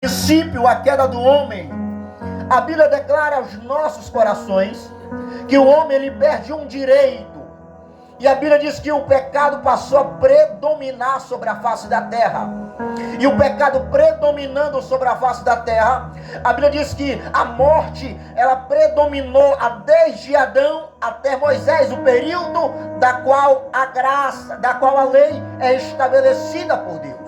princípio, a queda do homem, a Bíblia declara aos nossos corações que o homem ele perde um direito. E a Bíblia diz que o pecado passou a predominar sobre a face da terra. E o pecado predominando sobre a face da terra, a Bíblia diz que a morte, ela predominou desde Adão até Moisés, o período da qual a graça, da qual a lei é estabelecida por Deus.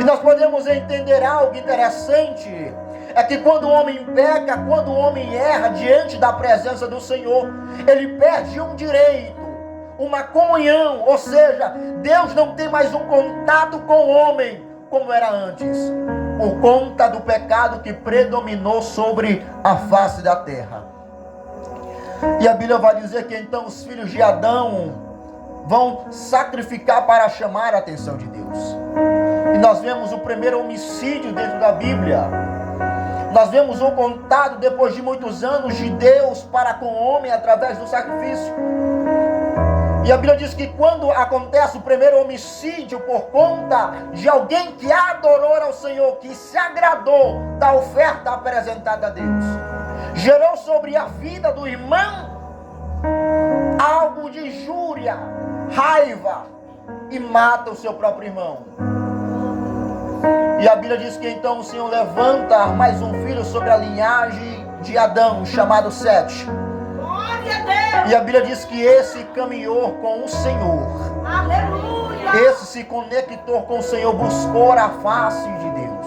E nós podemos entender algo interessante, é que quando o homem peca, quando o homem erra diante da presença do Senhor, ele perde um direito, uma comunhão, ou seja, Deus não tem mais um contato com o homem como era antes, por conta do pecado que predominou sobre a face da terra. E a Bíblia vai dizer que então os filhos de Adão vão sacrificar para chamar a atenção de Deus. E nós vemos o primeiro homicídio dentro da Bíblia. Nós vemos um contato depois de muitos anos de Deus para com o homem através do sacrifício. E a Bíblia diz que quando acontece o primeiro homicídio por conta de alguém que adorou ao Senhor, que se agradou da oferta apresentada a Deus, gerou sobre a vida do irmão algo de injúria, raiva, e mata o seu próprio irmão. E a Bíblia diz que então o Senhor levanta mais um filho sobre a linhagem de Adão, chamado Sete. E a Bíblia diz que esse caminhou com o Senhor. Aleluia! Esse se conectou com o Senhor, buscou a face de Deus.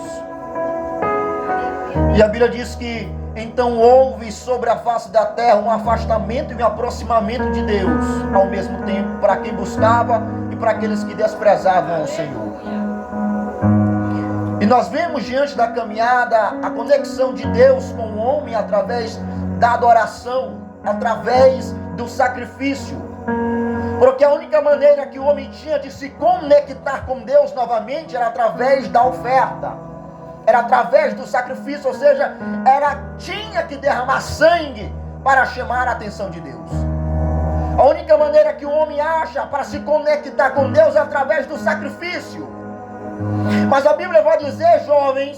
E a Bíblia diz que então houve sobre a face da terra um afastamento e um aproximamento de Deus, ao mesmo tempo, para quem buscava e para aqueles que desprezavam o Senhor. E nós vemos diante da caminhada a conexão de Deus com o homem através da adoração, através do sacrifício, porque a única maneira que o homem tinha de se conectar com Deus novamente era através da oferta, era através do sacrifício, ou seja, tinha que derramar sangue para chamar a atenção de Deus. A única maneira que o homem acha para se conectar com Deus é através do sacrifício. Mas a Bíblia vai dizer, jovens,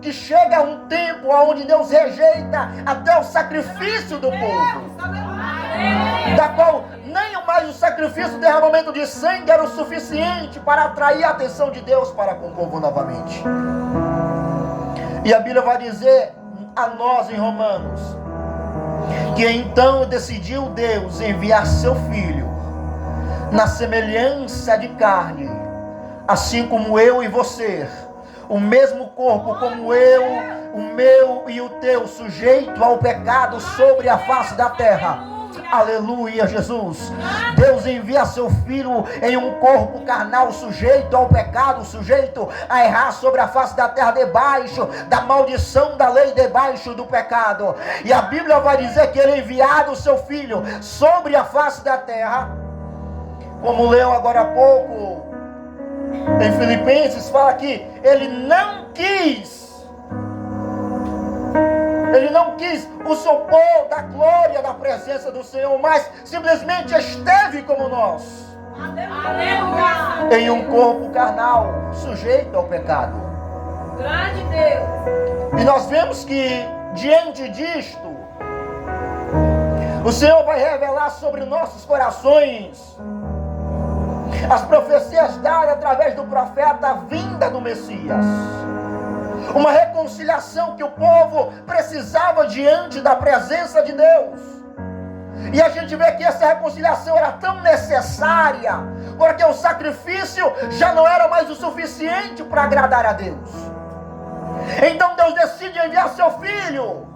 que chega um tempo onde Deus rejeita até o sacrifício do povo, da qual nem mais o sacrifício, o derramamento de sangue era o suficiente para atrair a atenção de Deus para com o povo novamente. E a Bíblia vai dizer a nós em Romanos, que então decidiu Deus enviar seu Filho na semelhança de carne, assim como eu e você, o mesmo corpo como eu, o meu e o teu, sujeito ao pecado sobre a face da terra. Aleluia, Jesus. Deus envia seu Filho em um corpo carnal, sujeito ao pecado, sujeito a errar sobre a face da terra, debaixo da maldição da lei, debaixo do pecado. E a Bíblia vai dizer que ele enviado o seu Filho sobre a face da terra, como leu agora há pouco em Filipenses, fala que ele não quis usurpou da glória da presença do Senhor, mas simplesmente esteve como nós, em um corpo carnal, sujeito ao pecado. Grande Deus. E nós vemos que diante disto, o Senhor vai revelar sobre nossos corações as profecias dadas através do profeta, a vinda do Messias. Uma reconciliação que o povo precisava diante da presença de Deus. E a gente vê que essa reconciliação era tão necessária, porque o sacrifício já não era mais o suficiente para agradar a Deus. Então Deus decide enviar seu Filho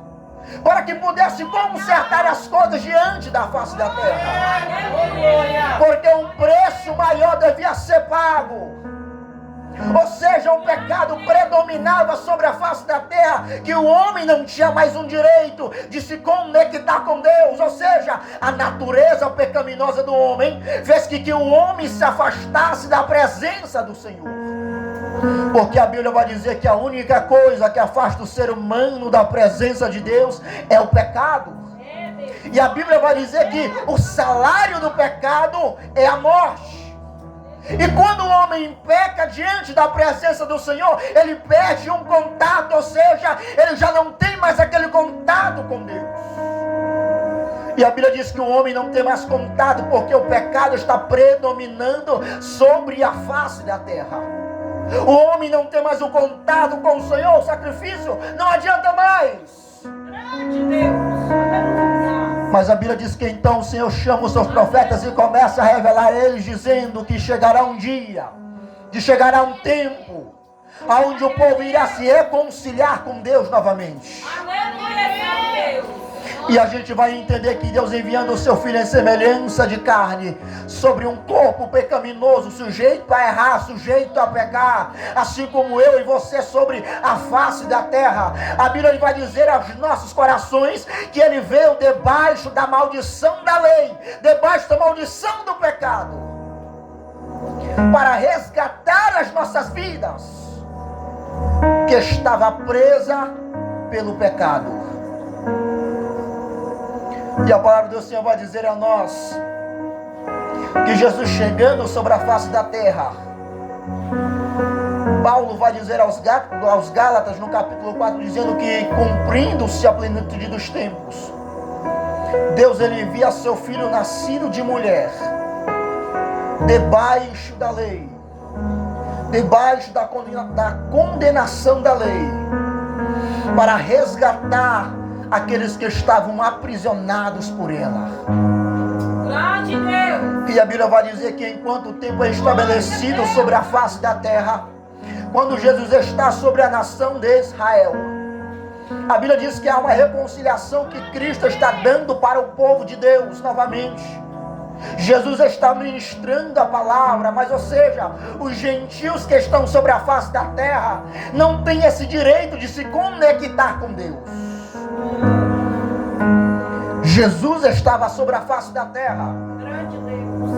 para que pudesse consertar as coisas diante da face da terra, porque um preço maior devia ser pago. Ou seja, o pecado predominava sobre a face da terra, que o homem não tinha mais um direito de se conectar com Deus. Ou seja, a natureza pecaminosa do homem fez que o homem se afastasse da presença do Senhor. Porque a Bíblia vai dizer que a única coisa que afasta o ser humano da presença de Deus é o pecado. E a Bíblia vai dizer que o salário do pecado é a morte. E quando o homem peca diante da presença do Senhor, ele perde um contato, ou seja, ele já não tem mais aquele contato com Deus. E a Bíblia diz que o homem não tem mais contato porque o pecado está predominando sobre a face da terra. O homem não tem mais o contato com o Senhor, o sacrifício não adianta mais. Grande Deus. Mas a Bíblia diz que então o Senhor chama os seus profetas e começa a revelar a eles, dizendo que chegará um dia, que chegará um tempo, onde o povo irá se reconciliar com Deus novamente. Aleluia, Deus. E a gente vai entender que Deus, enviando o seu Filho em semelhança de carne, sobre um corpo pecaminoso, sujeito a errar, sujeito a pecar, assim como eu e você sobre a face da terra. A Bíblia vai dizer aos nossos corações que Ele veio debaixo da maldição da lei, debaixo da maldição do pecado, para resgatar as nossas vidas, que estava presa pelo pecado. E a palavra do Senhor vai dizer a nós que Jesus, chegando sobre a face da terra, Paulo vai dizer aos Gálatas no capítulo 4, dizendo que cumprindo-se a plenitude dos tempos, Deus ele envia seu Filho nascido de mulher, debaixo da lei, debaixo da condenação da lei, para resgatar aqueles que estavam aprisionados por ela. Grande Deus. E a Bíblia vai dizer que enquanto o tempo é estabelecido sobre a face da terra, quando Jesus está sobre a nação de Israel, a Bíblia diz que há uma reconciliação que Cristo está dando para o povo de Deus novamente. Jesus está ministrando a palavra, mas ou seja, os gentios que estão sobre a face da terra não têm esse direito de se conectar com Deus. Jesus estava sobre a face da terra. Grande Deus.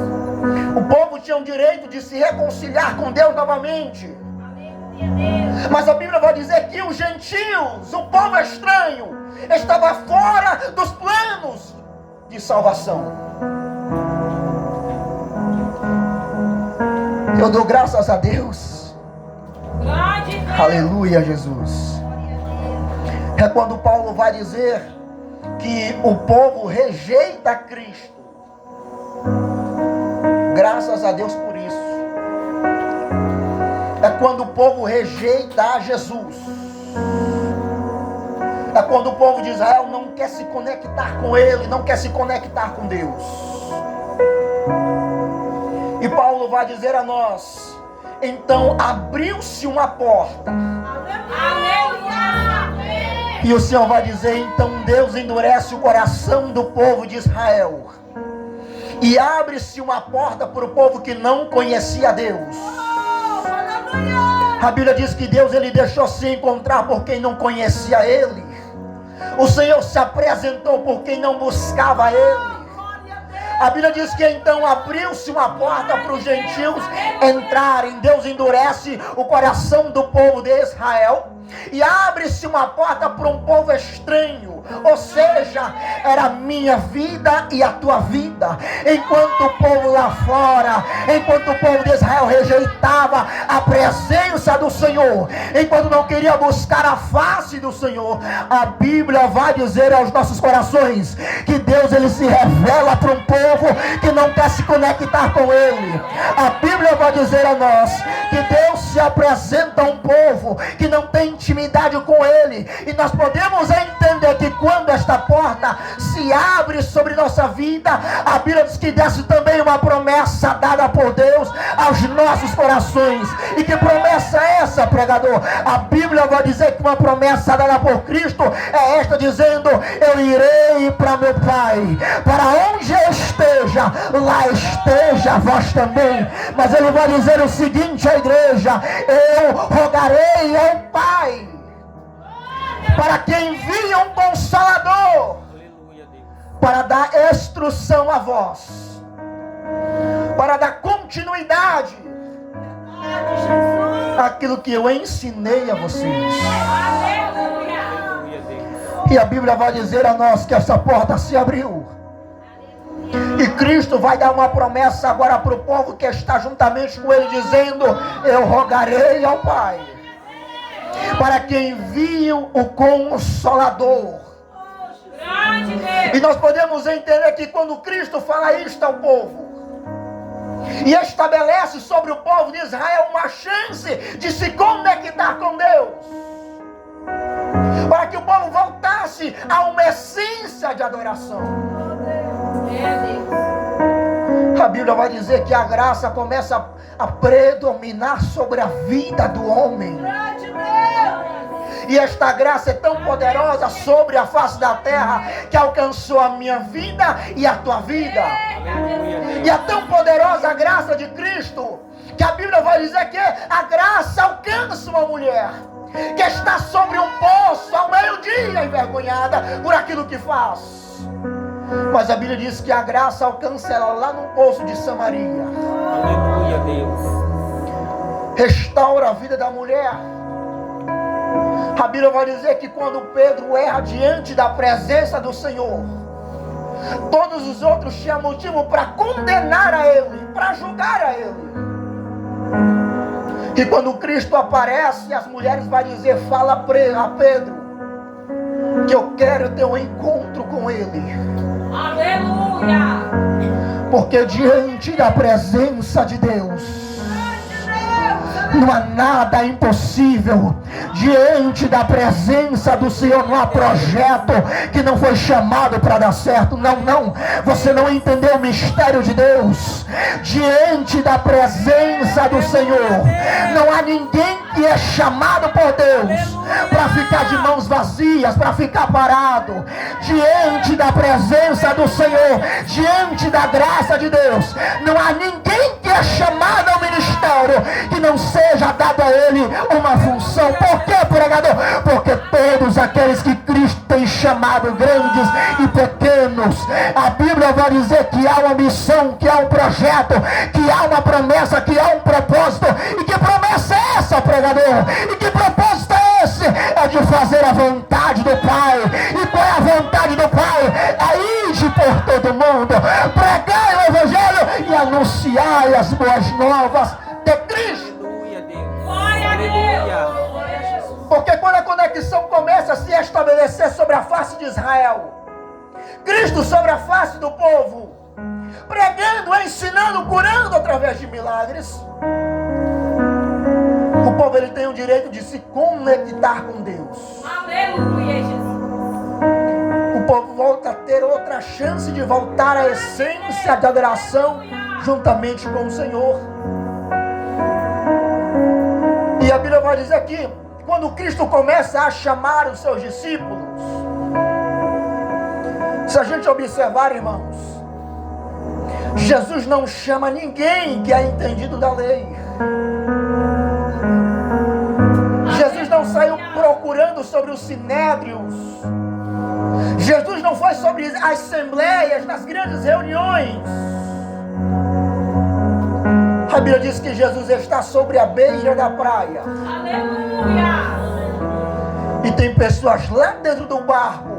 O povo tinha o direito de se reconciliar com Deus novamente. Aleluia, Deus. Mas a Bíblia vai dizer que os gentios, o povo estranho, estava fora dos planos de salvação. Eu dou graças a Deus. Grande Deus. Aleluia, Jesus. É quando Paulo vai dizer que o povo rejeita Cristo. Graças a Deus por isso. É quando o povo rejeita a Jesus. É quando o povo de Israel não quer se conectar com Ele, não quer se conectar com Deus. E Paulo vai dizer a nós, então abriu-se uma porta. Aleluia. E o Senhor vai dizer, então Deus endurece o coração do povo de Israel. E abre-se uma porta para o povo que não conhecia Deus. A Bíblia diz que Deus ele deixou se encontrar por quem não conhecia Ele. O Senhor se apresentou por quem não buscava Ele. A Bíblia diz que então abriu-se uma porta para os gentios entrarem. Deus endurece o coração do povo de Israel. E abre-se uma porta para um povo estranho. Ou seja, era a minha vida e a tua vida. Enquanto o povo lá fora, enquanto o povo de Israel rejeitava a presença do Senhor, enquanto não queria buscar a face do Senhor, a Bíblia vai dizer aos nossos corações que Deus ele se revela para um povo que não quer se conectar com Ele. A Bíblia vai dizer a nós que Deus se apresenta a um povo que não tem intimidade com Ele. E nós podemos entender que quando esta porta se abre sobre nossa vida, a Bíblia diz que desce também uma promessa dada por Deus aos nossos corações. E que promessa é essa, pregador? A Bíblia vai dizer que uma promessa dada por Cristo é esta, dizendo: eu irei para meu Pai, para onde eu esteja, lá esteja vós também. Mas ele vai dizer o seguinte à igreja: eu rogarei ao Pai para que envie um Consolador, para dar instrução a vós, para dar continuidade àquilo que eu ensinei a vocês. E a Bíblia vai dizer a nós que essa porta se abriu. E Cristo vai dar uma promessa agora para o povo que está juntamente com ele, dizendo: eu rogarei ao Pai para que envie o Consolador. E nós podemos entender que quando Cristo fala isto ao povo e estabelece sobre o povo de Israel uma chance de se conectar com Deus, para que o povo voltasse a uma essência de adoração. A Bíblia vai dizer que a graça começa a predominar sobre a vida do homem. E esta graça é tão poderosa sobre a face da terra que alcançou a minha vida e a tua vida. E é tão poderosa a graça de Cristo que a Bíblia vai dizer que a graça alcança uma mulher que está sobre um poço ao meio-dia, envergonhada por aquilo que faz. Mas a Bíblia diz que a graça alcança ela lá no poço de Samaria. Aleluia, Deus. Restaura a vida da mulher. A Bíblia vai dizer que quando Pedro erra diante da presença do Senhor, todos os outros tinham motivo para condenar a ele, para julgar a ele. E quando Cristo aparece, as mulheres vão dizer: fala a Pedro que eu quero ter um encontro com ele. Aleluia! Porque diante da presença de Deus não há nada impossível. Diante da presença do Senhor não há projeto que não foi chamado para dar certo. Não, você não entendeu o mistério de Deus. Diante da presença do Senhor não há ninguém que é chamado por Deus para ficar de mãos vazias, para ficar parado. Diante da presença do Senhor, diante da graça de Deus, não há ninguém que é chamado ao ministério que não seja dado a ele uma função. Por quê, pregador? Porque todos aqueles que Cristo tem chamado, grandes e pequenos, a Bíblia vai dizer que há uma missão, que há um projeto, que há uma promessa, que há um propósito. E que promessa é essa, pregador? E que propósito é esse? É de fazer a vontade do Pai. E qual é a vontade do Pai? É ir por todo mundo, pregar o Evangelho e anunciar as boas novas de Cristo. Glória a Deus! Porque quando a conexão começa a se estabelecer sobre a face de Israel, Cristo sobre a face do povo, pregando, ensinando, curando através de milagres, o povo ele tem o direito de se conectar com Deus. Aleluia, Jesus! O povo volta a ter outra chance de voltar à essência de adoração juntamente com o Senhor. E a Bíblia vai dizer que quando Cristo começa a chamar os seus discípulos, se a gente observar, irmãos, Jesus não chama ninguém que é entendido da lei. Jesus não saiu procurando sobre os sinédrios. Jesus não foi sobre as assembleias, nas grandes reuniões. A Bíblia diz que Jesus está sobre a beira da praia. Aleluia! E tem pessoas lá dentro do barco,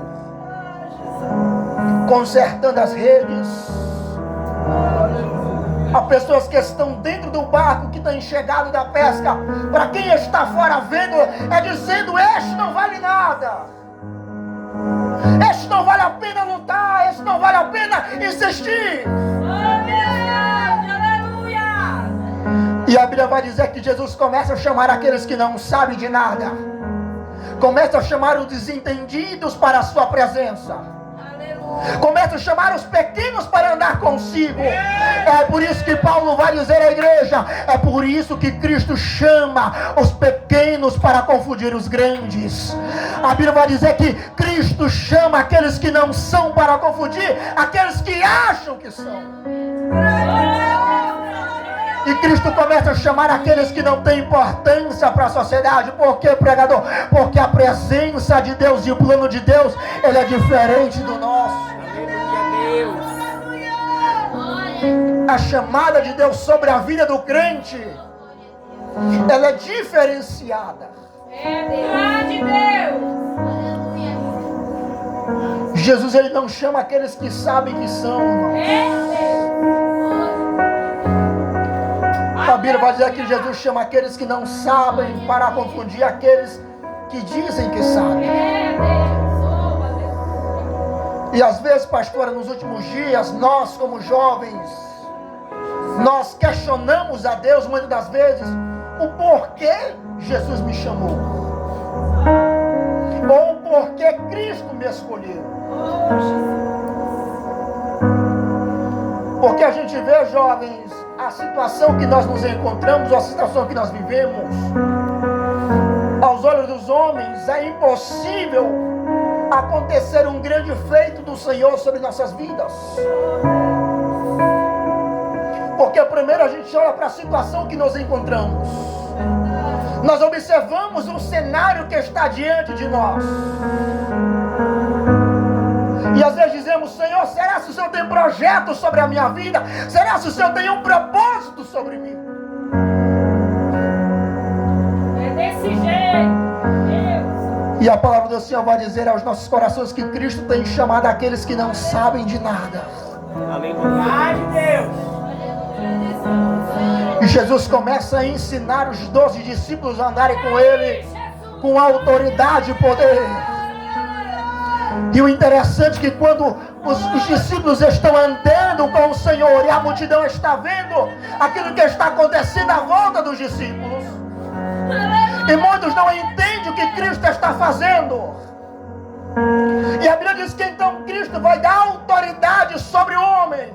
consertando as redes. Há pessoas que estão dentro do barco, que estão chegado da pesca. Para quem está fora vendo, é dizendo: este não vale nada. Este não vale a pena lutar. Este não vale a pena insistir. E a Bíblia vai dizer que Jesus começa a chamar aqueles que não sabem de nada. Começa a chamar os desentendidos para a sua presença. Começa a chamar os pequenos para andar consigo. É por isso que Paulo vai dizer à igreja: é por isso que Cristo chama os pequenos para confundir os grandes. A Bíblia vai dizer que Cristo chama aqueles que não são para confundir aqueles que acham que são. E Cristo começa a chamar aqueles que não têm importância para a sociedade. Por quê, pregador? Porque a presença de Deus e o plano de Deus, ele é diferente do nosso. A chamada de Deus sobre a vida do crente, ela é diferenciada. Jesus, ele não chama aqueles que sabem que são, irmãos. A Bíblia vai dizer que Jesus chama aqueles que não sabem para confundir aqueles que dizem que sabem. E às vezes, pastora, nos últimos dias, nós como jovens, nós questionamos a Deus muitas das vezes o porquê Jesus me chamou, ou o porquê Cristo me escolheu. Porque a gente vê, jovens, a situação que nós nos encontramos, ou a situação que nós vivemos, aos olhos dos homens, é impossível acontecer um grande feito do Senhor sobre nossas vidas. Porque primeiro a gente olha para a situação que nos encontramos. Nós observamos o cenário que está diante de nós. E às vezes dizemos: Senhor, será que o Senhor tem projeto sobre a minha vida? Será que o Senhor tem um propósito sobre mim? É desse jeito. E a palavra do Senhor vai dizer aos nossos corações que Cristo tem chamado aqueles que não sabem de nada. Aleluia. Ai, Deus. E Jesus começa a ensinar os 12 discípulos a andarem com Ele com autoridade e poder. E o interessante é que quando os discípulos estão andando com o Senhor e a multidão está vendo aquilo que está acontecendo à volta dos discípulos, e muitos não entendem o que Cristo está fazendo. E a Bíblia diz que então Cristo vai dar autoridade sobre o homem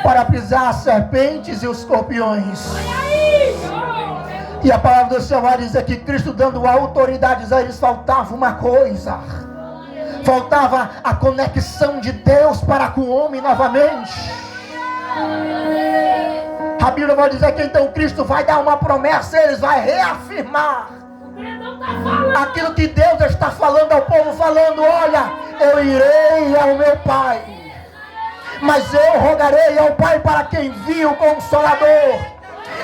para pisar serpentes e os escorpiões. E a palavra do Senhor vai dizer que Cristo dando autoridades a eles, faltava uma coisa. Faltava a conexão de Deus para com o homem novamente. A Bíblia vai dizer que então Cristo vai dar uma promessa, eles vai reafirmar aquilo que Deus está falando ao povo, falando: olha, eu irei ao meu Pai, mas eu rogarei ao Pai para que envie o Consolador.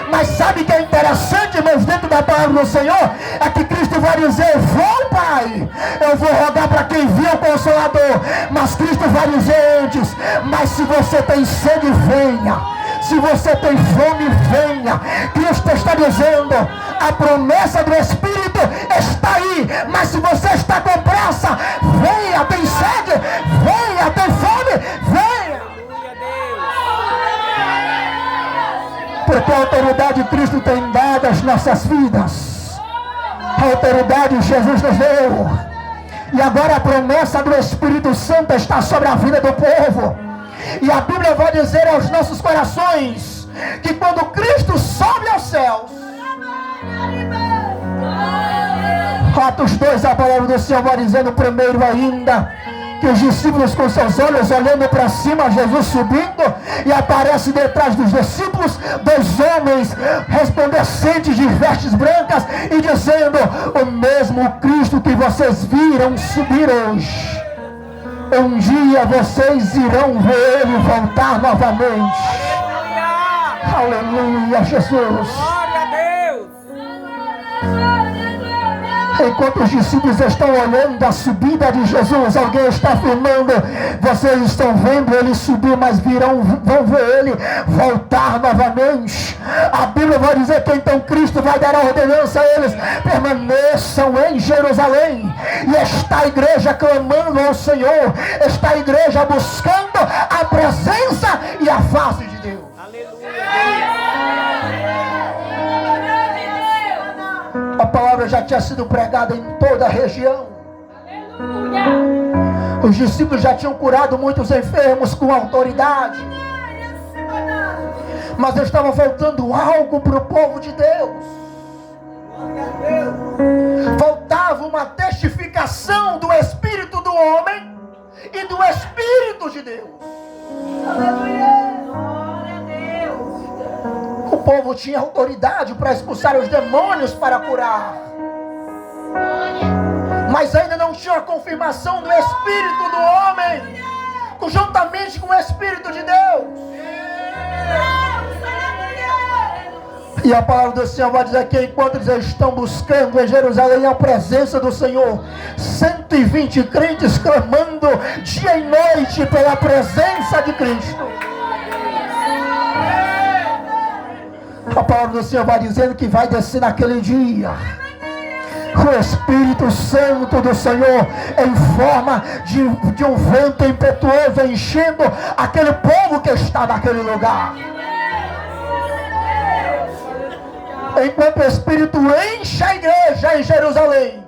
Mas sabe o que é interessante, irmãos, dentro da palavra do Senhor? É que Cristo vai dizer: vou, Pai, eu vou rogar para que envie o Consolador. Mas Cristo vai dizer antes: mas se você tem sede, venha. Se você tem fome, venha. Cristo está dizendo: a promessa do Espírito está aí, mas se você está com pressa, venha. Tem sede, venha. Tem fome, venha. Porque a autoridade Cristo tem dado às nossas vidas. A autoridade Jesus nos deu. E agora a promessa do Espírito Santo está sobre a vida do povo. E a Bíblia vai dizer aos nossos corações que quando Cristo sobe aos céus, Atos 2, a palavra do Senhor vai dizendo primeiro ainda que os discípulos com seus olhos olhando para cima, Jesus subindo, e aparece detrás dos discípulos 2 homens resplandecentes de vestes brancas e dizendo: o mesmo Cristo que vocês viram subir hoje, um dia vocês irão ver Ele voltar novamente. Aleluia, Jesus. Glória a Deus. Enquanto os discípulos estão olhando a subida de Jesus, alguém está afirmando: vocês estão vendo Ele subir, mas vão ver Ele voltar novamente. A Bíblia vai dizer que então Cristo vai dar a ordenança a eles: permaneçam em Jerusalém. E está a igreja clamando ao Senhor, está a igreja buscando a presença e a face de Deus. A palavra já tinha sido pregada em toda a região. Os discípulos já tinham curado muitos enfermos com autoridade. Mas estava faltando algo para o povo de Deus. Faltava uma testificação do Espírito do homem e do Espírito de Deus. O povo tinha autoridade para expulsar os demônios, para curar, mas ainda não tinha a confirmação do Espírito do homem, juntamente com o Espírito de Deus. E a palavra do Senhor vai dizer que enquanto eles estão buscando em Jerusalém a presença do Senhor, 120 crentes clamando dia e noite pela presença de Cristo. A palavra do Senhor vai dizendo que vai descer naquele dia o Espírito Santo do Senhor em forma de um vento impetuoso, enchendo aquele povo que está naquele lugar. Enquanto o Espírito enche a igreja em Jerusalém,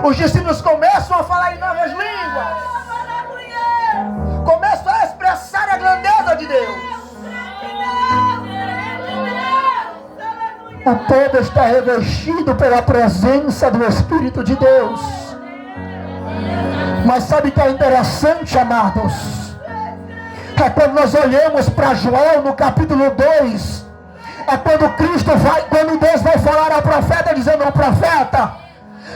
os discípulos começam a falar em novas línguas, começam a expressar a grandeza de Deus. O povo está revestido pela presença do Espírito de Deus. Mas sabe o que é interessante, amados? É quando nós olhamos para Joel no capítulo 2. É quando Deus vai falar ao profeta, dizendo ao profeta: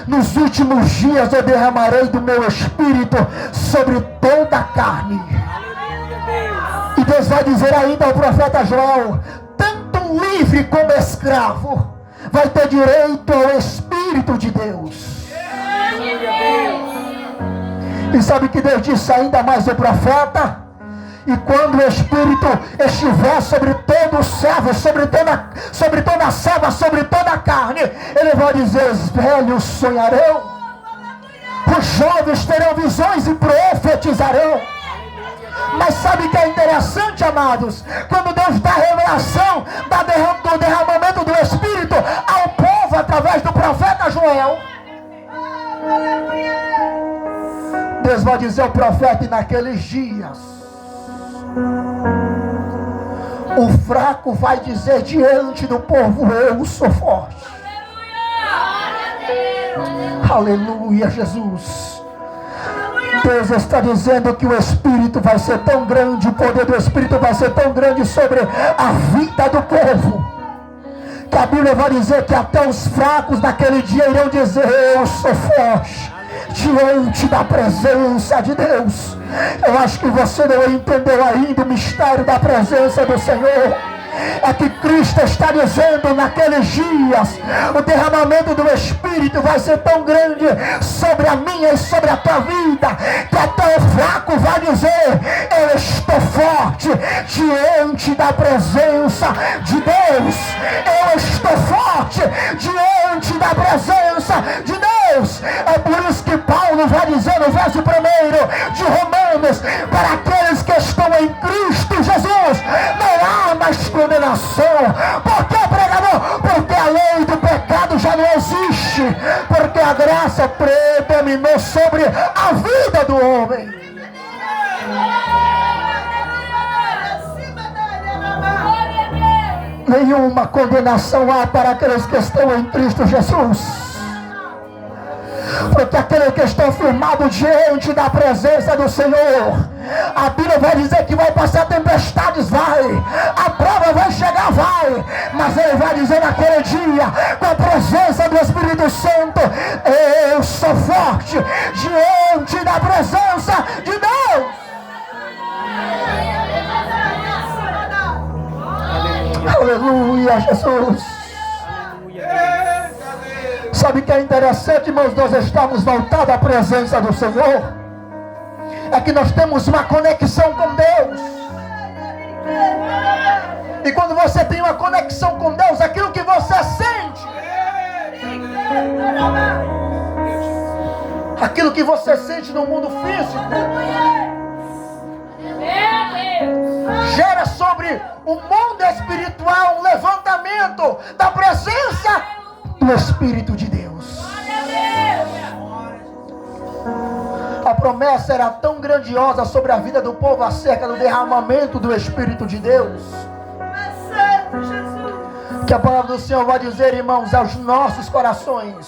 nos últimos dias eu derramarei do meu Espírito sobre toda a carne. E Deus vai dizer ainda ao profeta Joel: livre como escravo vai ter direito ao Espírito de Deus. E sabe que Deus disse ainda mais ao profeta? E quando o Espírito estiver sobre todo o servo, sobre toda a serva, sobre toda a carne, Ele vai dizer: os velhos sonharão, os jovens terão visões e profetizarão. Mas sabe o que é interessante, amados? Quando Deus dá revelação do derramamento do Espírito ao povo através do profeta Joel, Deus vai dizer ao profeta: e naqueles dias o fraco vai dizer diante do povo: eu sou forte. Aleluia, Jesus. Deus está dizendo que o Espírito vai ser tão grande, o poder do Espírito vai ser tão grande sobre a vida do povo, que a Bíblia vai dizer que até os fracos naquele dia irão dizer: eu sou forte diante da presença de Deus. Eu acho que você não entendeu ainda o mistério da presença do Senhor. É que Cristo está dizendo: naqueles dias o derramamento do Espírito vai ser tão grande sobre a minha e sobre a tua vida, que até o fraco vai dizer: eu estou forte diante da presença de Deus. Eu estou forte diante da presença de Deus. É por isso que Paulo vai dizer no verso 1 de Romanos: para aqueles que estão em Cristo Jesus não há mais condenação. Por que, pregador? Porque a lei do pecado já não existe, porque a graça predominou sobre a vida do homem. Nenhuma condenação há para aqueles que estão em Cristo Jesus. Porque aquele que está firmado diante da presença do Senhor, a Bíblia vai dizer que vai passar tempestades, vai, a prova vai chegar, vai, mas Ele vai dizer naquele dia, com a presença do Espírito Santo: eu sou forte diante da presença de Deus. Aleluia, Jesus. Sabe o que é interessante, irmãos? Nós estamos voltados à presença do Senhor. É que nós temos uma conexão com Deus. E quando você tem uma conexão com Deus, aquilo que você sente, aquilo que você sente no mundo físico, gera sobre o mundo espiritual um levantamento da presença do Espírito de Deus. A promessa era tão grandiosa sobre a vida do povo acerca do derramamento do Espírito de Deus, que a palavra do Senhor vai dizer, irmãos, aos nossos corações,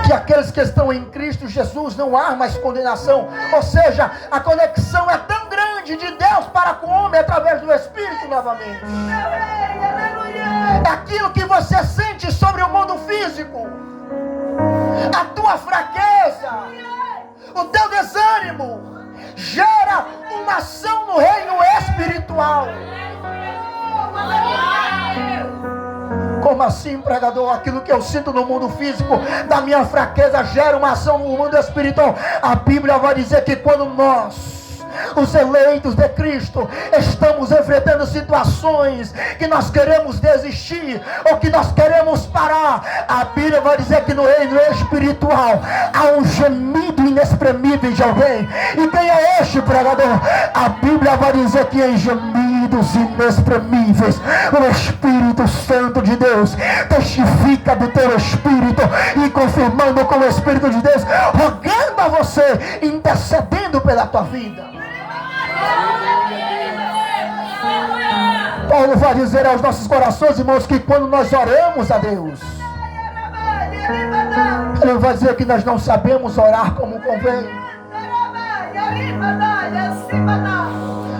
que aqueles que estão em Cristo Jesus não há mais condenação. Ou seja, a conexão é tão grande de Deus para com o homem através do Espírito novamente. Aquilo que você sente sobre o mundo físico, a tua fraqueza, o teu desânimo, gera uma ação no reino espiritual. Como assim, pregador? Aquilo que eu sinto no mundo físico, da minha fraqueza, gera uma ação no mundo espiritual. A Bíblia vai dizer que quando nós os eleitos de Cristo, estamos enfrentando situações que nós queremos desistir ou que nós queremos parar. A Bíblia vai dizer que no reino espiritual há um gemido inexprimível de alguém. E quem é este pregador? A Bíblia vai dizer que em gemidos inexprimíveis o Espírito Santo de Deus testifica do teu espírito e confirmando com o Espírito de Deus, rogando a você, intercedendo pela tua vida. Paulo vai dizer aos nossos corações, irmãos, que quando nós oramos a Deus, ele vai dizer que nós não sabemos orar como convém.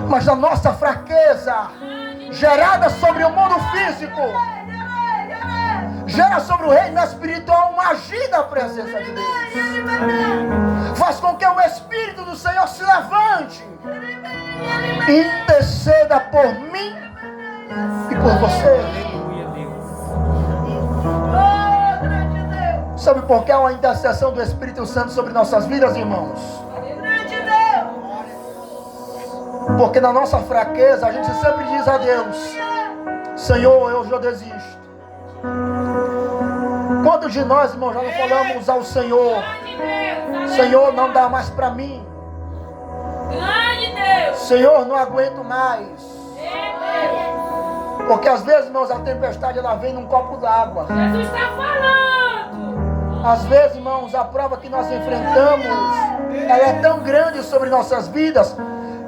Mas a nossa fraqueza, gerada sobre o mundo físico, gera sobre o reino espiritual uma agir da presença de Deus. Faz com que o Espírito do Senhor se levante e interceda por mim e por você. Sabe por que há uma intercessão do Espírito Santo sobre nossas vidas, irmãos? Porque na nossa fraqueza a gente sempre diz a Deus: Senhor, eu já desisto. Quantos de nós, irmãos, já não falamos ao Senhor: Senhor, não dá mais para mim. Senhor, não aguento mais. Porque às vezes, irmãos, a tempestade ela vem num copo d'água. Jesus está falando. Às vezes, irmãos, a prova que nós enfrentamos, ela é tão grande sobre nossas vidas,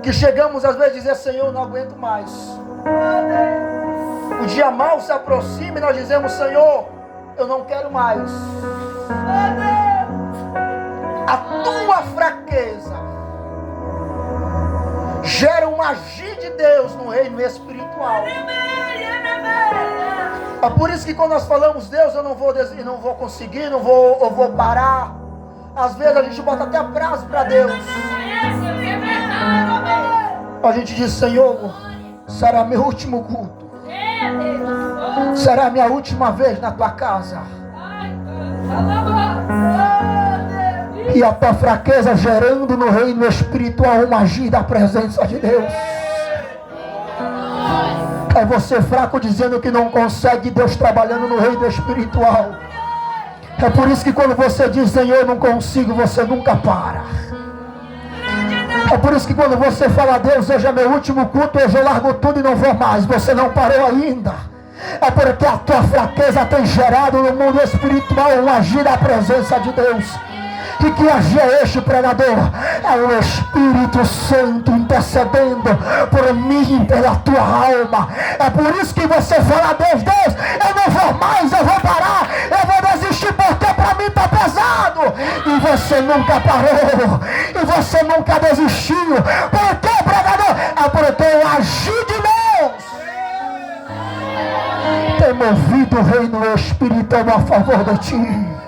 que chegamos às vezes a dizer: Senhor, não aguento mais. O dia mal se aproxima e nós dizemos: Senhor, eu não quero mais. A tua fraqueza gera um agir de Deus no reino espiritual. É por isso que quando nós falamos: Deus, eu não vou conseguir, eu vou parar. Às vezes a gente bota até prazo para Deus. A gente diz: Senhor, será meu último culto. Será minha última vez na tua casa. E a tua fraqueza gerando no reino espiritual uma agir da presença de Deus. É você fraco dizendo que não consegue, Deus trabalhando no reino espiritual. É por isso que quando você diz: Senhor, eu não consigo, você nunca para. É por isso que quando você fala: Deus, hoje é meu último culto, hoje eu largo tudo e não vou mais, você não parou ainda. É porque a tua fraqueza tem gerado no mundo espiritual um agir da presença de Deus. E que agir é este, pregador? É o Espírito Santo intercedendo por mim, pela tua alma. É por isso que você fala: Deus, eu não vou mais, eu vou parar, eu vou desistir porque para mim está pesado. E você nunca parou, e você nunca desistiu. Por que, pregador? É porque o agir de Deus tem movido o reino espiritual a favor de ti.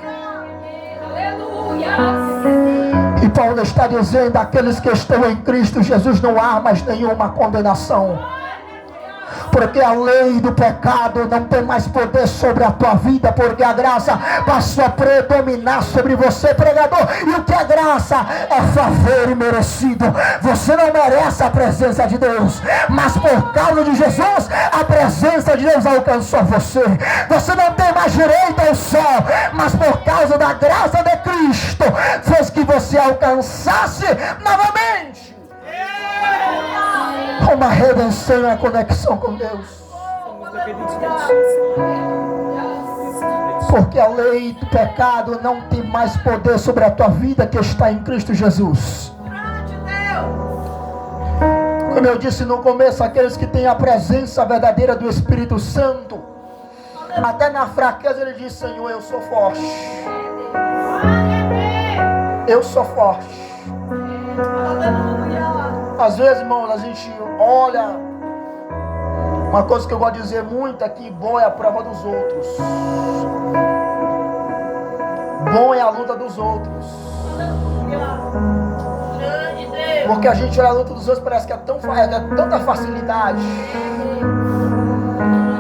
E Paulo está dizendo: aqueles que estão em Cristo Jesus, não há mais nenhuma condenação. Porque a lei do pecado não tem mais poder sobre a tua vida, porque a graça passou a predominar sobre você, pregador. E o que é graça? É favor imerecido. Você não merece a presença de Deus, mas por causa de Jesus, a presença de Deus alcançou você. Você não tem mais direito ao céu, mas por causa da graça de Cristo, fez que você alcançasse novamente uma redenção e a conexão com Deus. Porque a lei do pecado não tem mais poder sobre a tua vida que está em Cristo Jesus. Como eu disse no começo, aqueles que têm a presença verdadeira do Espírito Santo, até na fraqueza ele diz: Senhor, eu sou forte. Eu sou forte. Às vezes, irmãos, a gente olha. Uma coisa que eu gosto de dizer muito é que bom é a prova dos outros. Bom é a luta dos outros. Porque a gente olha a luta dos outros, parece que é tanta facilidade.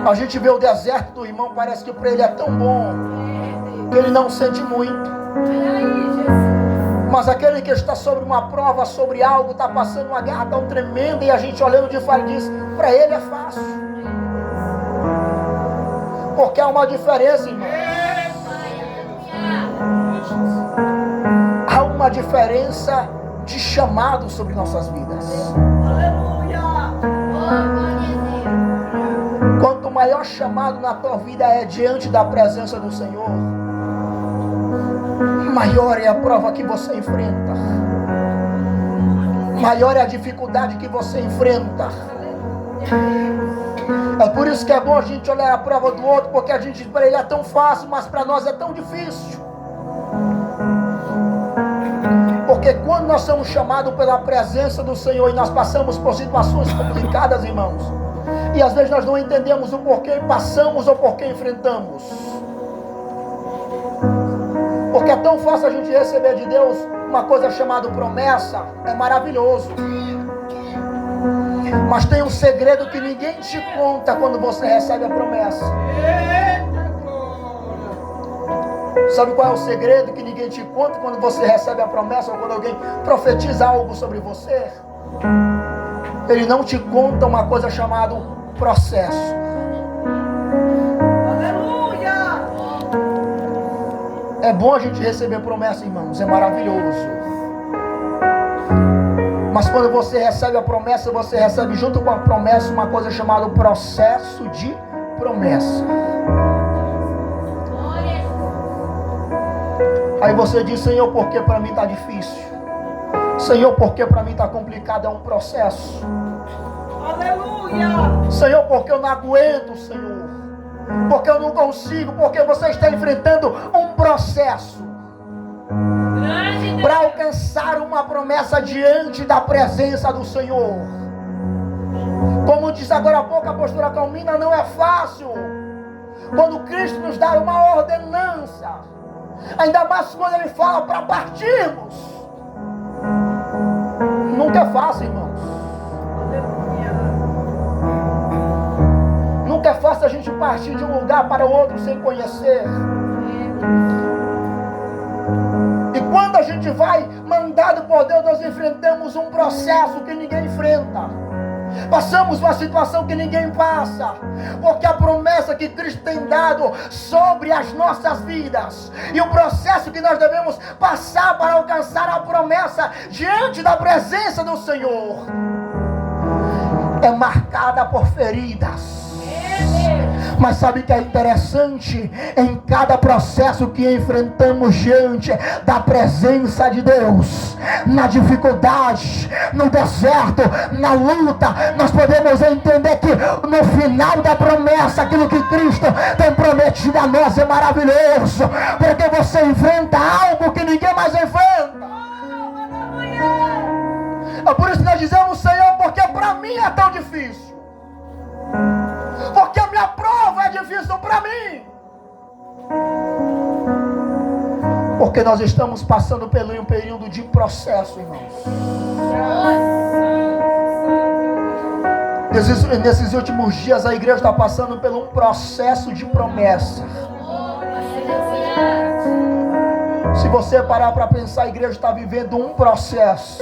A gente vê o deserto do irmão, parece que para ele é tão bom que ele não sente muito. Mas aquele que está sobre uma prova, sobre algo, está passando uma guerra tão tremenda, e a gente olhando de fora diz, para ele é fácil. Porque há uma diferença, irmão. Há uma diferença de chamado sobre nossas vidas. Quanto maior chamado na tua vida é diante da presença do Senhor, maior é a prova que você enfrenta, maior é a dificuldade que você enfrenta. É por isso que é bom a gente olhar a prova do outro, porque a gente diz para ele é tão fácil, mas para nós é tão difícil. Porque quando nós somos chamados pela presença do Senhor e nós passamos por situações complicadas, irmãos, e às vezes nós não entendemos o porquê passamos ou porquê enfrentamos. Porque é tão fácil a gente receber de Deus uma coisa chamada promessa, é maravilhoso. Mas tem um segredo que ninguém te conta quando você recebe a promessa. Sabe qual é o segredo que ninguém te conta quando você recebe a promessa ou quando alguém profetiza algo sobre você? Ele não te conta uma coisa chamada processo. Aleluia! É bom a gente receber promessa, irmãos, é maravilhoso. Mas quando você recebe a promessa, você recebe junto com a promessa uma coisa chamada processo de promessa. Aí você diz, Senhor, por que para mim está difícil? Senhor, por que para mim está complicado? É um processo. Aleluia! Senhor, porque eu não aguento, Senhor. Porque eu não consigo, porque você está enfrentando um processo para alcançar uma promessa diante da presença do Senhor. Como diz agora há pouco a pastora Calmina, não é fácil quando Cristo nos dá uma ordenança, ainda mais quando Ele fala para partirmos. Nunca é fácil, irmãos. Nunca é fácil a gente partir de um lugar para o outro sem conhecer. E quando a gente vai mandado por Deus, nós enfrentamos um processo que ninguém enfrenta. Passamos uma situação que ninguém passa, porque a promessa que Cristo tem dado sobre as nossas vidas e o processo que nós devemos passar para alcançar a promessa diante da presença do Senhor é marcada por feridas. Mas sabe o que é interessante? Em cada processo que enfrentamos diante da presença de Deus, na dificuldade, no deserto, na luta, nós podemos entender que no final da promessa, aquilo que Cristo tem prometido a nós é maravilhoso, porque você enfrenta algo que ninguém mais enfrenta. É por isso que nós dizemos, Senhor, porque para mim é tão difícil. Porque a minha prova é difícil para mim. Porque nós estamos passando pelo um período de processo, irmãos. Nesses últimos dias a igreja está passando por um processo de promessa. Se você parar para pensar, a igreja está vivendo um processo.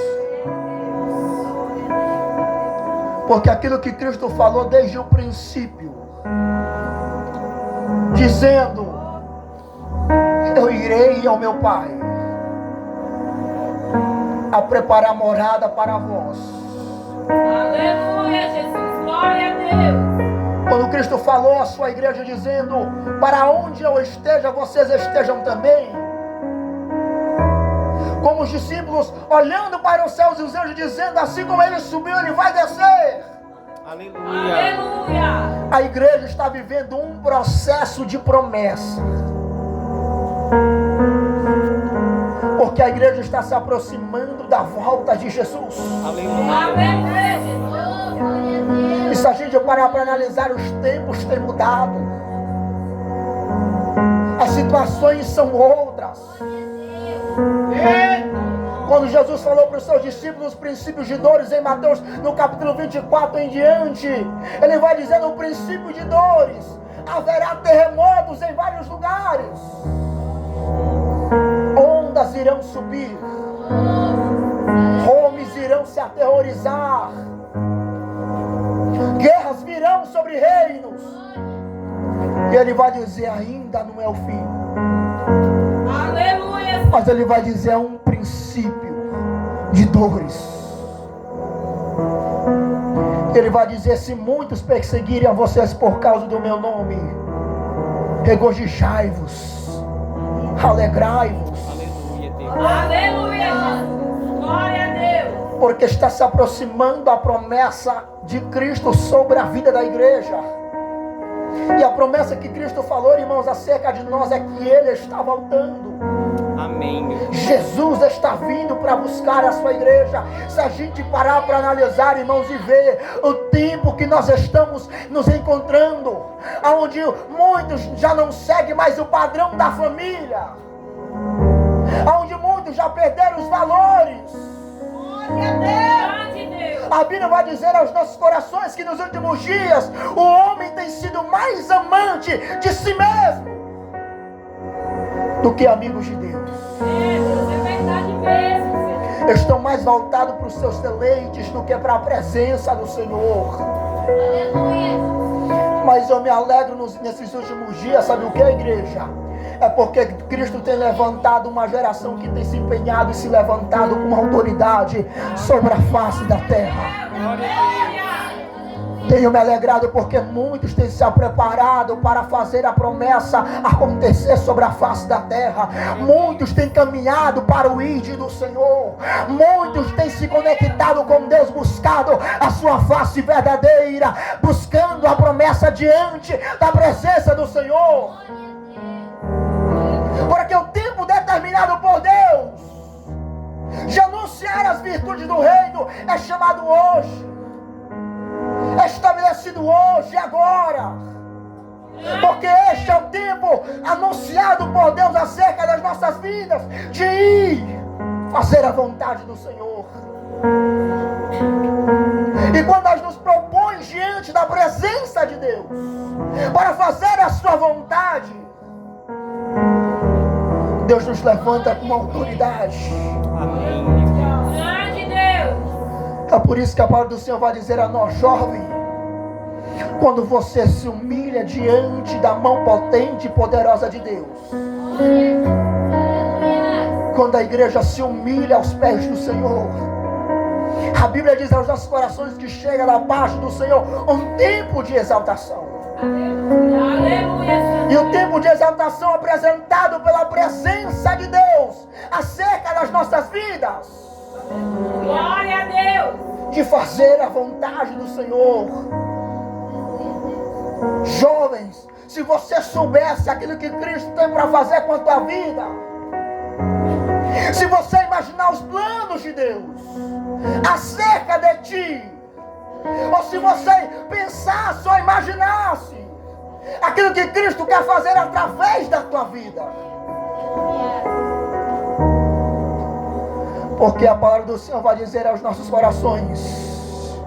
Porque aquilo que Cristo falou desde o princípio, dizendo, eu irei ao meu Pai a preparar morada para vós. Aleluia, Jesus, glória a Deus. Quando Cristo falou à sua igreja dizendo, para onde eu esteja, vocês estejam também. Como os discípulos olhando para os céus e os anjos dizendo, assim como ele subiu, ele vai descer. Aleluia. Aleluia. A igreja está vivendo um processo de promessa. Porque a igreja está se aproximando da volta de Jesus. Aleluia, Jesus. E se a gente parar para analisar, os tempos têm mudado. As situações são outras. Quando Jesus falou para os seus discípulos os princípios de dores em Mateus, no capítulo 24 em diante, ele vai dizendo o princípio de dores. Haverá terremotos em vários lugares. Ondas irão subir. aterrorizar. Guerras virão sobre reinos. E ele vai dizer, ainda não é o fim. Aleluia. Mas ele vai dizer, é um princípio de dores. Ele vai dizer, se muitos perseguirem a vocês por causa do meu nome, regozijai-vos, alegrai-vos. Aleluia, Deus. Aleluia. Glória a Deus. Porque está se aproximando a promessa de Cristo sobre a vida da igreja. E a promessa que Cristo falou, irmãos, acerca de nós é que Ele está voltando. Amém. Jesus está vindo para buscar a sua igreja. Se a gente parar para analisar, irmãos, e ver o tempo que nós estamos nos encontrando, onde muitos já não seguem mais o padrão da família, onde muitos já perderam os valores. Glória a Deus. A Bíblia vai dizer aos nossos corações que nos últimos dias o homem tem sido mais amante de si mesmo do que amigos de Deus. É verdade mesmo, Senhor. Estão mais voltados para os seus deleites do que para a presença do Senhor. Aleluia. Mas eu me alegro nesses últimos dias, sabe o que, igreja? É porque Cristo tem levantado uma geração que tem se empenhado e se levantado com autoridade sobre a face da terra. Tenho me alegrado porque muitos têm se preparado para fazer a promessa acontecer sobre a face da terra. Muitos têm caminhado para o ID do Senhor. Muitos têm se conectado com Deus, buscado a sua face verdadeira, buscando a promessa diante da presença do Senhor. Porque o tempo determinado por Deus de anunciar as virtudes do reino é chamado hoje. É estabelecido hoje e agora. Porque este é o tempo anunciado por Deus acerca das nossas vidas, de ir fazer a vontade do Senhor. E quando nós nos propões diante da presença de Deus para fazer a sua vontade, Deus nos levanta com autoridade. Amém. Grande Deus. É por isso que a palavra do Senhor vai dizer a nós, jovem, quando você se humilha diante da mão potente e poderosa de Deus, quando a igreja se humilha aos pés do Senhor, a Bíblia diz aos nossos corações que chega da parte do Senhor um tempo de exaltação. Aleluia. E o tempo de exaltação apresentado pela presença de Deus acerca das nossas vidas, Glória a Deus. de fazer a vontade do Senhor. Jovens, se você soubesse aquilo que Cristo tem para fazer com a tua vida, se você imaginar os planos de Deus acerca de ti, ou se você pensasse ou imaginasse aquilo que Cristo quer fazer através da tua vida, porque a palavra do Senhor vai dizer aos nossos corações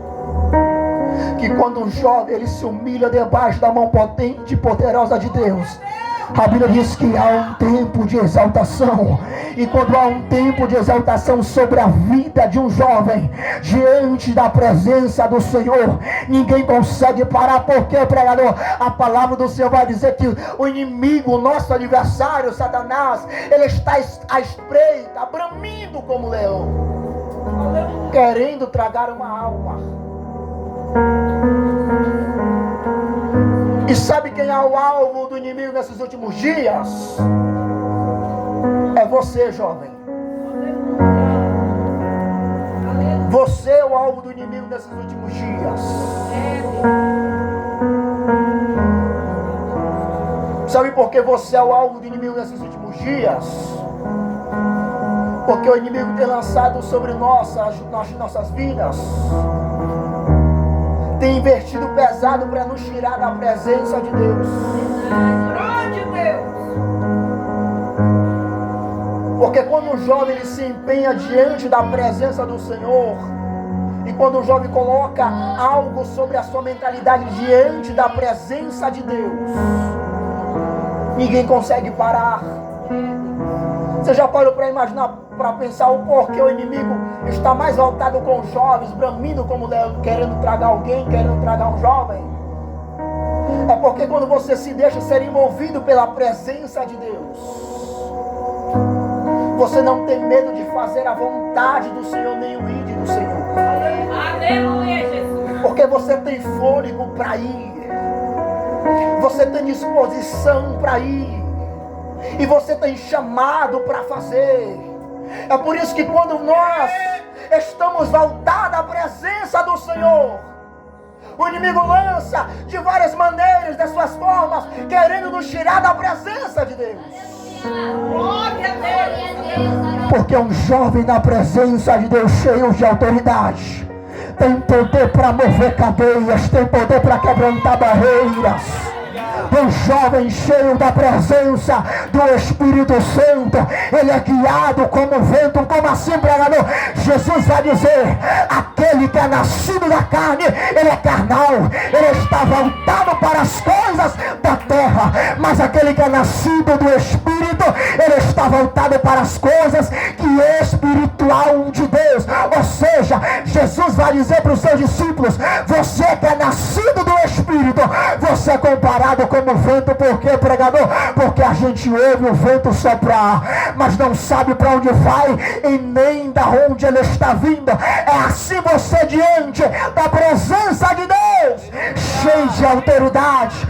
que quando um jovem ele se humilha debaixo da mão potente e poderosa de Deus, a Bíblia diz que há um tempo de exaltação. E quando há um tempo de exaltação sobre a vida de um jovem diante da presença do Senhor, ninguém consegue parar. Porque, pregador, a palavra do Senhor vai dizer que o inimigo, o nosso adversário, Satanás, ele está à espreita, bramindo como leão, querendo tragar uma alma. E sabe quem é o alvo do inimigo nesses últimos dias? É você, jovem. Você é o alvo do inimigo nesses últimos dias. Sabe por que você é o alvo do inimigo nesses últimos dias? Porque o inimigo tem lançado sobre nossas vidas, tem invertido pesado para nos tirar da presença de Deus. Grande Deus. Porque quando o jovem ele se empenha diante da presença do Senhor, e quando o jovem coloca algo sobre a sua mentalidade diante da presença de Deus, ninguém consegue parar. Você já parou para imaginar, para pensar o porquê o inimigo está mais voltado com os jovens, bramindo como leão, querendo tragar alguém, querendo tragar um jovem? É porque quando você se deixa ser envolvido pela presença de Deus, você não tem medo de fazer a vontade do Senhor, nem o ide do Senhor. Aleluia, Jesus. Porque você tem fôlego para ir, você tem disposição para ir, e você tem chamado para fazer. É por isso que quando nós estamos voltados à presença do Senhor, o inimigo lança de várias maneiras, das suas formas, querendo nos tirar da presença de Deus. Glória a Deus. Porque um jovem na presença de Deus, cheio de autoridade, tem poder para mover cadeias, tem poder para quebrantar barreiras. Um jovem cheio da presença do Espírito Santo, ele é guiado como vento. Como assim, pregador? Jesus vai dizer: aquele que é nascido da carne, ele é carnal, ele está voltado para as coisas da terra. Mas aquele que é nascido do Espírito, ele está voltado para as coisas que é espiritual de Deus. Ou seja, Jesus vai dizer para os seus discípulos: você que é nascido do Espírito, você é comparado como vento. Por quê, pregador? Porque a gente ouve o vento soprar, mas não sabe para onde vai e nem da onde ele está vindo. É assim você diante da presença de Deus, cheio de autoridade,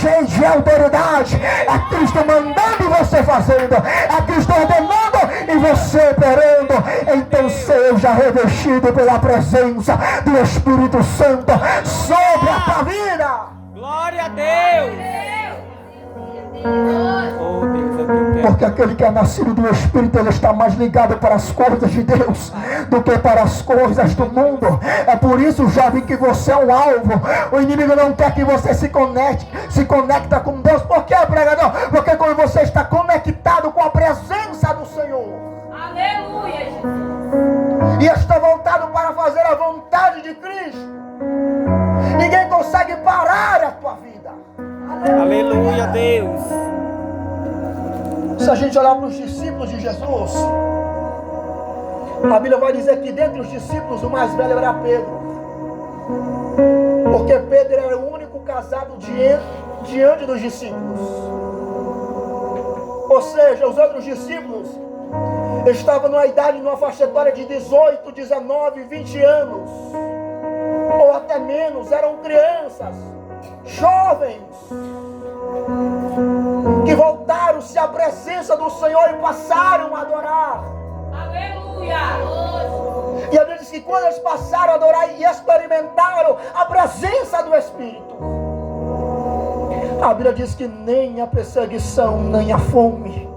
cheio de autoridade. É Cristo mandando e você fazendo, é Cristo ordenando e você operando. Então seja revestido pela presença do Espírito Santo sobre a tua vida. Glória a Deus. Oh, Deus, é que eu quero. Porque aquele que é nascido do Espírito, ele está mais ligado para as coisas de Deus do que para as coisas do mundo. É por isso, jovem, que você é um alvo. O inimigo não quer que você se conecta com Deus. Por quê, pregador? Porque quando você está conectado com a presença do Senhor, Aleluia, Jesus. e está voltado para fazer a vontade de Cristo, ninguém consegue parar a tua vida. Aleluia, Deus. Se a gente olhar para os discípulos de Jesus, a Bíblia vai dizer que dentre os discípulos o mais velho era Pedro. Porque Pedro era o único casado diante dos discípulos. Ou seja, os outros discípulos estavam numa faixa etária de 18, 19, 20 anos. Ou até menos, eram crianças, jovens, que voltaram-se à presença do Senhor e passaram a adorar. Aleluia. E a Bíblia diz que quando eles passaram a adorar e experimentaram a presença do Espírito, a Bíblia diz que nem a perseguição, nem a fome,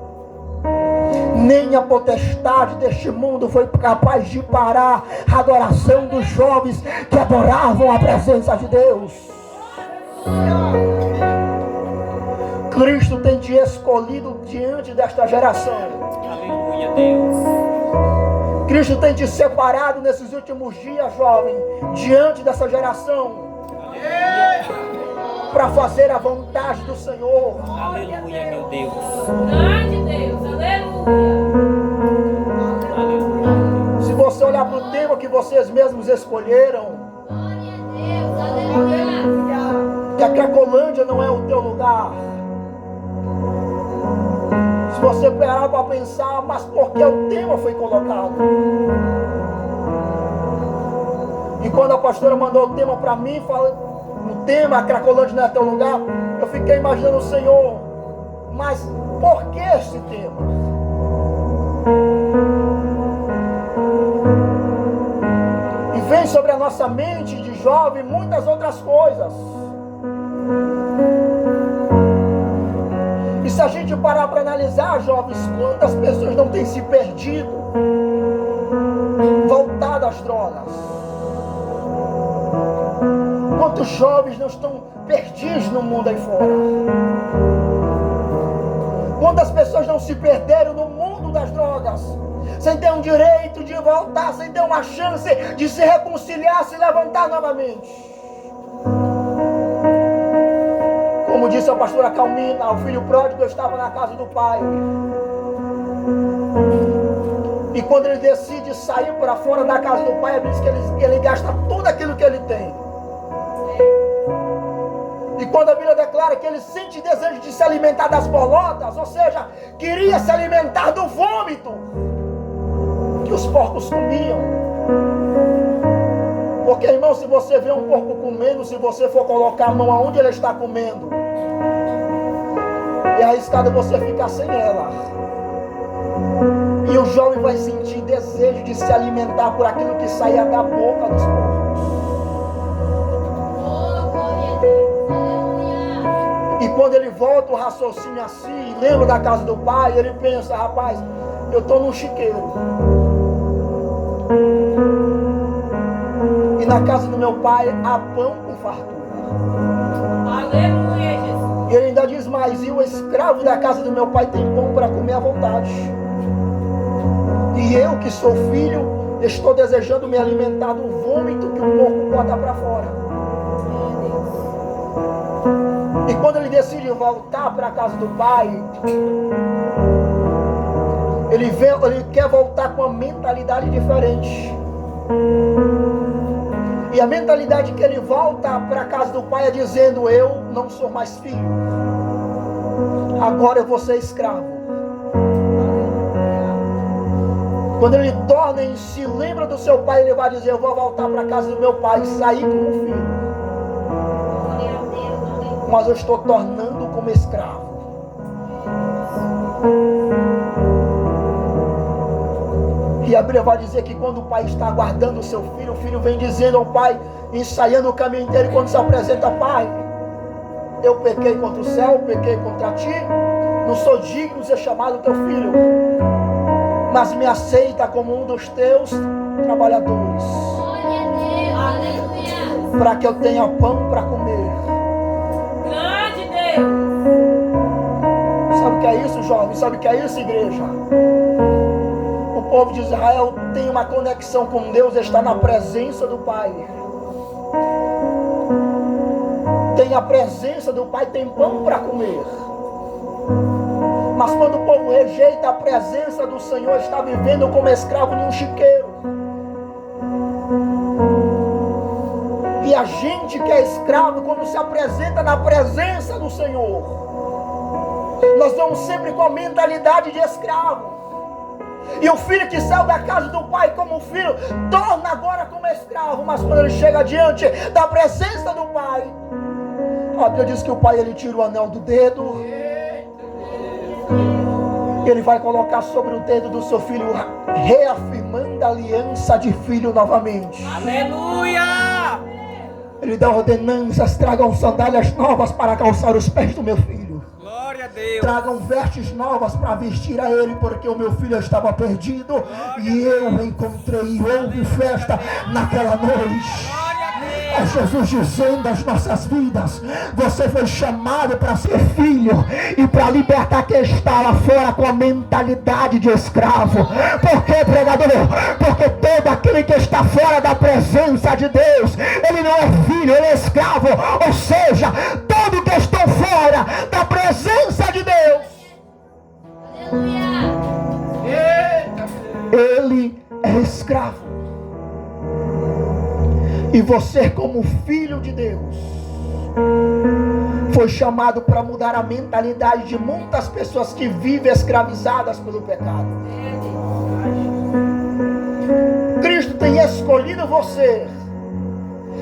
nem a potestade deste mundo foi capaz de parar a adoração dos jovens que adoravam a presença de Deus. Cristo tem te escolhido diante desta geração. Aleluia, Deus. Cristo tem te separado nesses últimos dias, jovem, diante dessa geração, para fazer a vontade do Senhor. Aleluia, meu Deus. Grande Deus. Aleluia. Aleluia. Se você olhar para o tema que vocês mesmos escolheram, que a Cracolândia não é o teu lugar. Se você parar para pensar, mas por que o tema foi colocado? E quando a pastora mandou o tema para mim, o tema, a Cracolândia não é teu lugar, eu fiquei imaginando o Senhor, mas por que esse tema? E vem sobre a nossa mente de jovem muitas outras coisas. E se a gente parar para analisar, jovens, quantas pessoas não têm se perdido, voltado às drogas? Quantos jovens não estão perdidos no mundo aí fora? Quantas pessoas não se perderam no mundo das drogas, sem ter um direito de voltar, sem ter uma chance de se reconciliar, se levantar novamente? Como disse a pastora Calmina, o filho pródigo estava na casa do pai. E quando ele decide sair para fora da casa do pai, diz que ele gasta tudo aquilo que ele tem. E quando a Bíblia declara que ele sente desejo de se alimentar das bolotas, ou seja, queria se alimentar do vômito que os porcos comiam. Porque, irmão, se você vê um porco comendo, se você for colocar a mão aonde ele está comendo, é arriscado você ficar sem ela. E o jovem vai sentir desejo de se alimentar por aquilo que saía da boca dos porcos. E quando ele volta o raciocínio assim, lembra da casa do pai, ele pensa, rapaz, eu estou num chiqueiro. E na casa do meu pai há pão com fartura. Aleluia, Jesus. E ele ainda diz mais, e o escravo da casa do meu pai tem pão para comer à vontade. E eu que sou filho, estou desejando me alimentar do vômito que o porco bota para fora. E quando ele decide voltar para a casa do pai, ele quer voltar com uma mentalidade diferente. E a mentalidade que ele volta para a casa do pai é dizendo, eu não sou mais filho, agora eu vou ser escravo. Quando ele torna e se lembra do seu pai, ele vai dizer, eu vou voltar para a casa do meu pai e sair como filho, mas eu estou tornando como escravo. E a Bíblia vai dizer que quando o pai está aguardando o seu filho, o filho vem dizendo ao pai, ensaiando o caminho inteiro, e quando se apresenta, pai, eu pequei contra o céu, pequei contra ti, não sou digno de ser chamado teu filho, mas me aceita como um dos teus trabalhadores, para que eu tenha pão para comer. Grande Deus. Sabe o que é isso, jovem? Sabe o que é isso, igreja? O povo de Israel tem uma conexão com Deus, está na presença do Pai. Tem a presença do Pai, tem pão para comer. Mas quando o povo rejeita a presença do Senhor, está vivendo como escravo de um chiqueiro. E a gente que é escravo, quando se apresenta na presença do Senhor, nós vamos sempre com a mentalidade de escravo. E o filho que saiu da casa do pai como filho, torna agora como escravo. Mas quando ele chega diante da presença do pai, a Bíblia diz que o pai, ele tira o anel do dedo, ele vai colocar sobre o dedo do seu filho, reafirmando a aliança de filho novamente. Aleluia! Ele dá ordenanças, tragam sandálias novas para calçar os pés do meu filho. Glória a Deus! Tragam vestes novas para vestir a ele, porque o meu filho estava perdido e eu o encontrei. Houve festa naquela noite. É Jesus dizendo às nossas vidas, você foi chamado para ser filho e para libertar quem está lá fora com a mentalidade de escravo. Por que, pregador? Porque todo aquele que está fora da presença de Deus, ele não é filho, ele é escravo. Ou seja, todo que está fora da presença de Deus, ele é escravo. E você, como filho de Deus, foi chamado para mudar a mentalidade de muitas pessoas que vivem escravizadas pelo pecado. Cristo tem escolhido você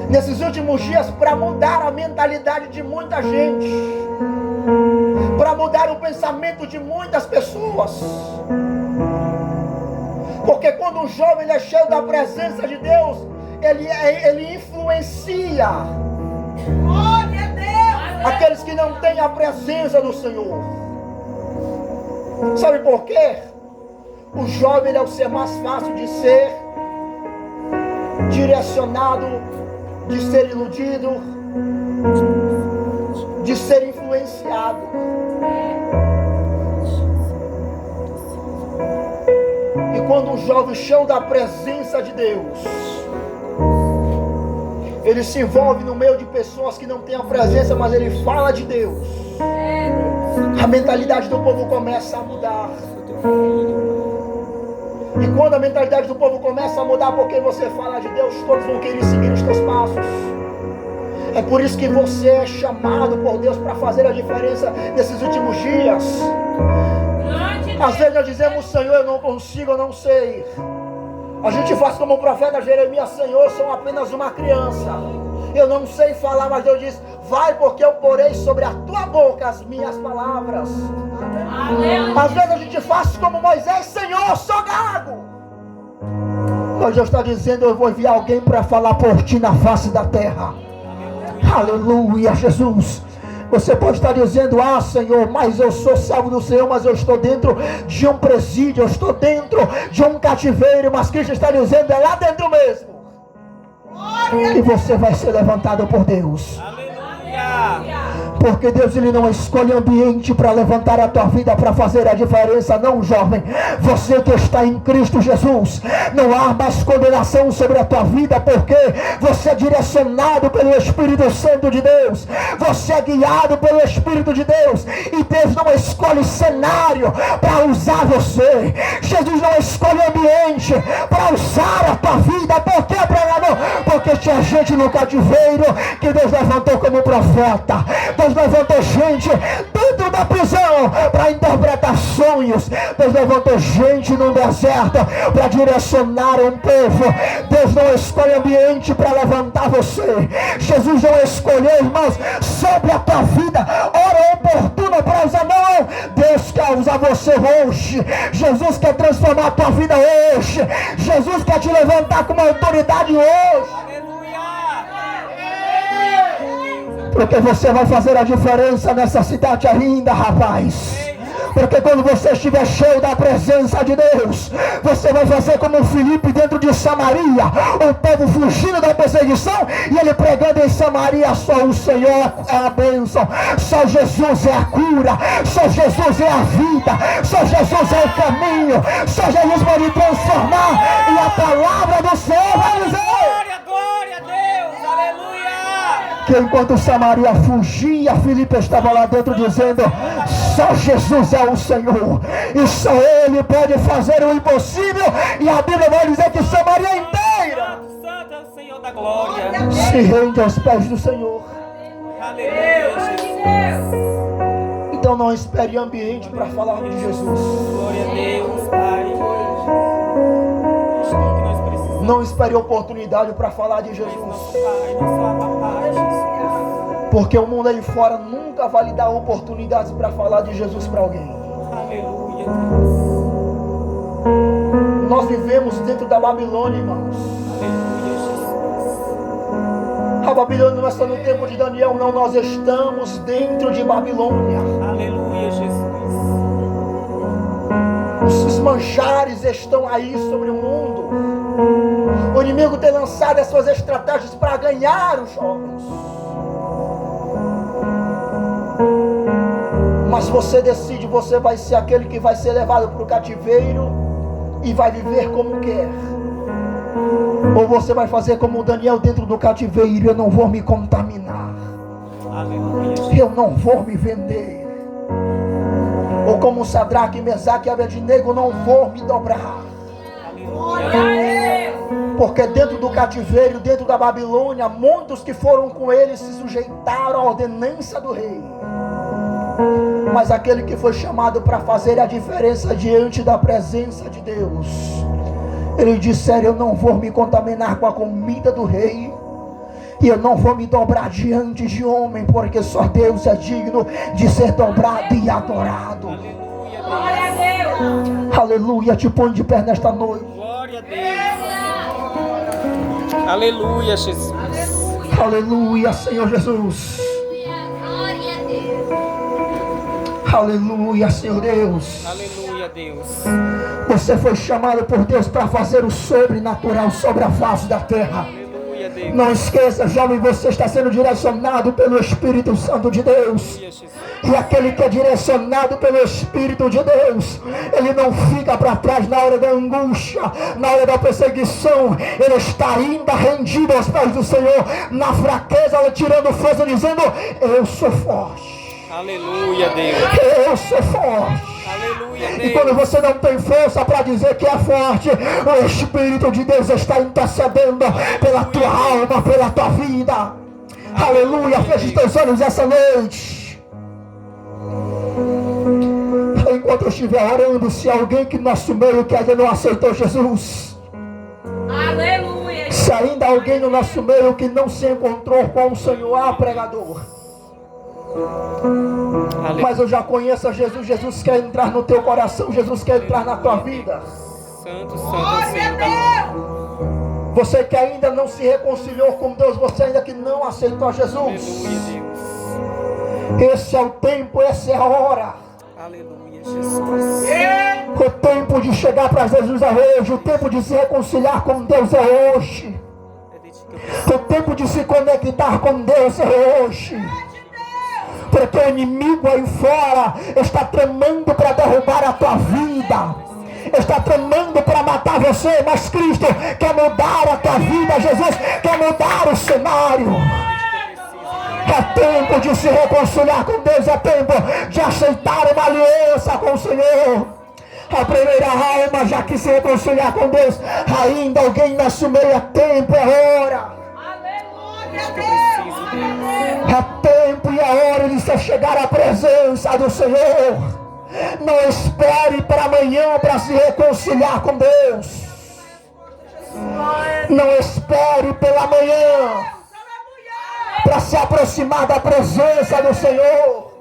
nesses últimos dias para mudar a mentalidade de muita gente, para mudar o pensamento de muitas pessoas. Porque quando um jovem ele é cheio da presença de Deus, ele influencia aqueles que não têm a presença do Senhor. Sabe por quê? O jovem ele é o ser mais fácil de ser direcionado, de ser iludido, de ser influenciado. E quando um jovem cheio da presença de Deus, ele se envolve no meio de pessoas que não têm a presença, mas ele fala de Deus. a mentalidade do povo começa a mudar. E quando a mentalidade do povo começa a mudar, porque você fala de Deus, todos vão querer seguir os teus passos. É por isso que você é chamado por Deus para fazer a diferença nesses últimos dias. Às vezes nós dizemos: Senhor, eu não consigo, eu não sei. A gente faz como o profeta Jeremias: Senhor, eu sou apenas uma criança, eu não sei falar. Mas Deus diz: vai, porque eu porei sobre a tua boca as minhas palavras. Às vezes a gente faz como Moisés: Senhor, eu sou gago. Mas Deus está dizendo: eu vou enviar alguém para falar por ti na face da terra. Aleluia, Jesus. Você pode estar dizendo: ah, Senhor, mas eu sou salvo do Senhor, mas eu estou dentro de um presídio, eu estou dentro de um cativeiro. Mas Cristo está dizendo: é lá dentro mesmo que você vai ser levantado por Deus. Porque Deus, Ele não escolhe ambiente para levantar a tua vida, para fazer a diferença. Não, jovem, você que está em Cristo Jesus, não há mais condenação sobre a tua vida, porque você é direcionado pelo Espírito Santo de Deus, você é guiado pelo Espírito de Deus, e Deus não escolhe cenário para usar você. Jesus não escolhe ambiente para usar a tua vida. Por que, pregador? Porque tinha gente no cativeiro que Deus levantou como profeta. Deus levantou gente dentro da prisão para interpretar sonhos. Deus levantou gente no deserto para direcionar um povo. Deus não escolhe ambiente para levantar você. Jesus não escolheu, irmãos, sobre a tua vida hora oportuna para usar. Não, Deus quer usar você hoje. Jesus quer transformar a tua vida hoje. Jesus quer te levantar com uma autoridade hoje. Porque você vai fazer a diferença nessa cidade ainda, rapaz. Porque quando você estiver cheio da presença de Deus, você vai fazer como Filipe dentro de Samaria, o povo fugindo da perseguição, e ele pregando em Samaria: só o Senhor é a bênção, só Jesus é a cura, só Jesus é a vida, só Jesus é o caminho, só Jesus pode transformar. E a palavra do Senhor vai dizer: glória a Deus, aleluia. Que enquanto Samaria fugia, Filipe estava lá dentro dizendo: só Jesus é o Senhor, e só Ele pode fazer o impossível. E a Bíblia vai dizer que Samaria inteira Santo é o Senhor da glória, se rende aos pés do Senhor. Aleluia. Então não espere ambiente para falar de Jesus. Glória a Deus, Pai. Tudo que nós precisamos. Não espere oportunidade para falar de Jesus. Nosso Pai, nosso Pai, Jesus. Porque o mundo aí fora nunca vai lhe dar oportunidades para falar de Jesus para alguém. Aleluia, Deus. Nós vivemos dentro da Babilônia, irmãos. Aleluia, Jesus. A Babilônia não é só no tempo de Daniel, não. Nós estamos dentro de Babilônia. Aleluia, Jesus. Os manjares estão aí sobre o mundo. O inimigo tem lançado as suas estratégias para ganhar os jovens. Mas você decide: você vai ser aquele que vai ser levado para o cativeiro e vai viver como quer, ou você vai fazer como Daniel dentro do cativeiro: eu não vou me contaminar, eu não vou me vender. Ou como Sadraque, Mesaque e Abednego: não vou me dobrar. Porque dentro do cativeiro, dentro da Babilônia, muitos que foram com ele se sujeitaram à ordenança do rei. Mas aquele que foi chamado para fazer a diferença diante da presença de Deus, ele disse: eu não vou me contaminar com a comida do rei, e eu não vou me dobrar diante de homem, porque só Deus é digno de ser dobrado e adorado. Glória a Deus. Aleluia. Te põe de pé nesta noite. Glória a Deus. Aleluia, Jesus. Aleluia, Senhor Jesus. Glória a Deus. Aleluia, Senhor Deus. Aleluia, Deus. Você foi chamado por Deus para fazer o sobrenatural sobre a face da terra. Aleluia, Deus. Não esqueça, jovem, você está sendo direcionado pelo Espírito Santo de Deus. E aquele que é direcionado pelo Espírito de Deus, ele não fica para trás na hora da angústia, na hora da perseguição. Ele está ainda rendido aos pés do Senhor, na fraqueza, tirando força, dizendo: eu sou forte. Aleluia, Deus. Eu sou forte. Aleluia, E quando Deus. você não tem força para dizer que é forte, o Espírito de Deus está intercedendo pela tua alma, pela tua vida. Aleluia. Feche os teus olhos essa noite. Enquanto eu estiver orando, se alguém que no nosso meio que ainda não aceitou Jesus, Aleluia. se ainda alguém no nosso meio que não se encontrou com o Senhor, pregador, mas eu já conheço a Jesus. Jesus quer entrar no teu coração, Jesus quer entrar na tua vida. Santo, santo é o Senhor da glória. Você que ainda não se reconciliou com Deus, você ainda que não aceitou a Jesus, Aleluia, Deus. esse é o tempo, essa é a hora. Aleluia, Jesus. O tempo de chegar para Jesus é hoje. O tempo de se reconciliar com Deus é hoje. É de ti que eu preciso. O tempo de se conectar com Deus é hoje. Porque o inimigo aí fora está tramando para derrubar a tua vida, está tramando para matar você, mas Cristo quer mudar a tua vida. Jesus quer mudar o cenário. É tempo de se reconciliar com Deus, é tempo de aceitar uma aliança com o Senhor. A primeira alma já que se reconciliar com Deus, ainda alguém no nosso meio, é tempo, é hora. É tempo e é hora de você chegar à presença do Senhor. Não espere para amanhã para se reconciliar com Deus. Não espere pela manhã para se aproximar da presença do Senhor.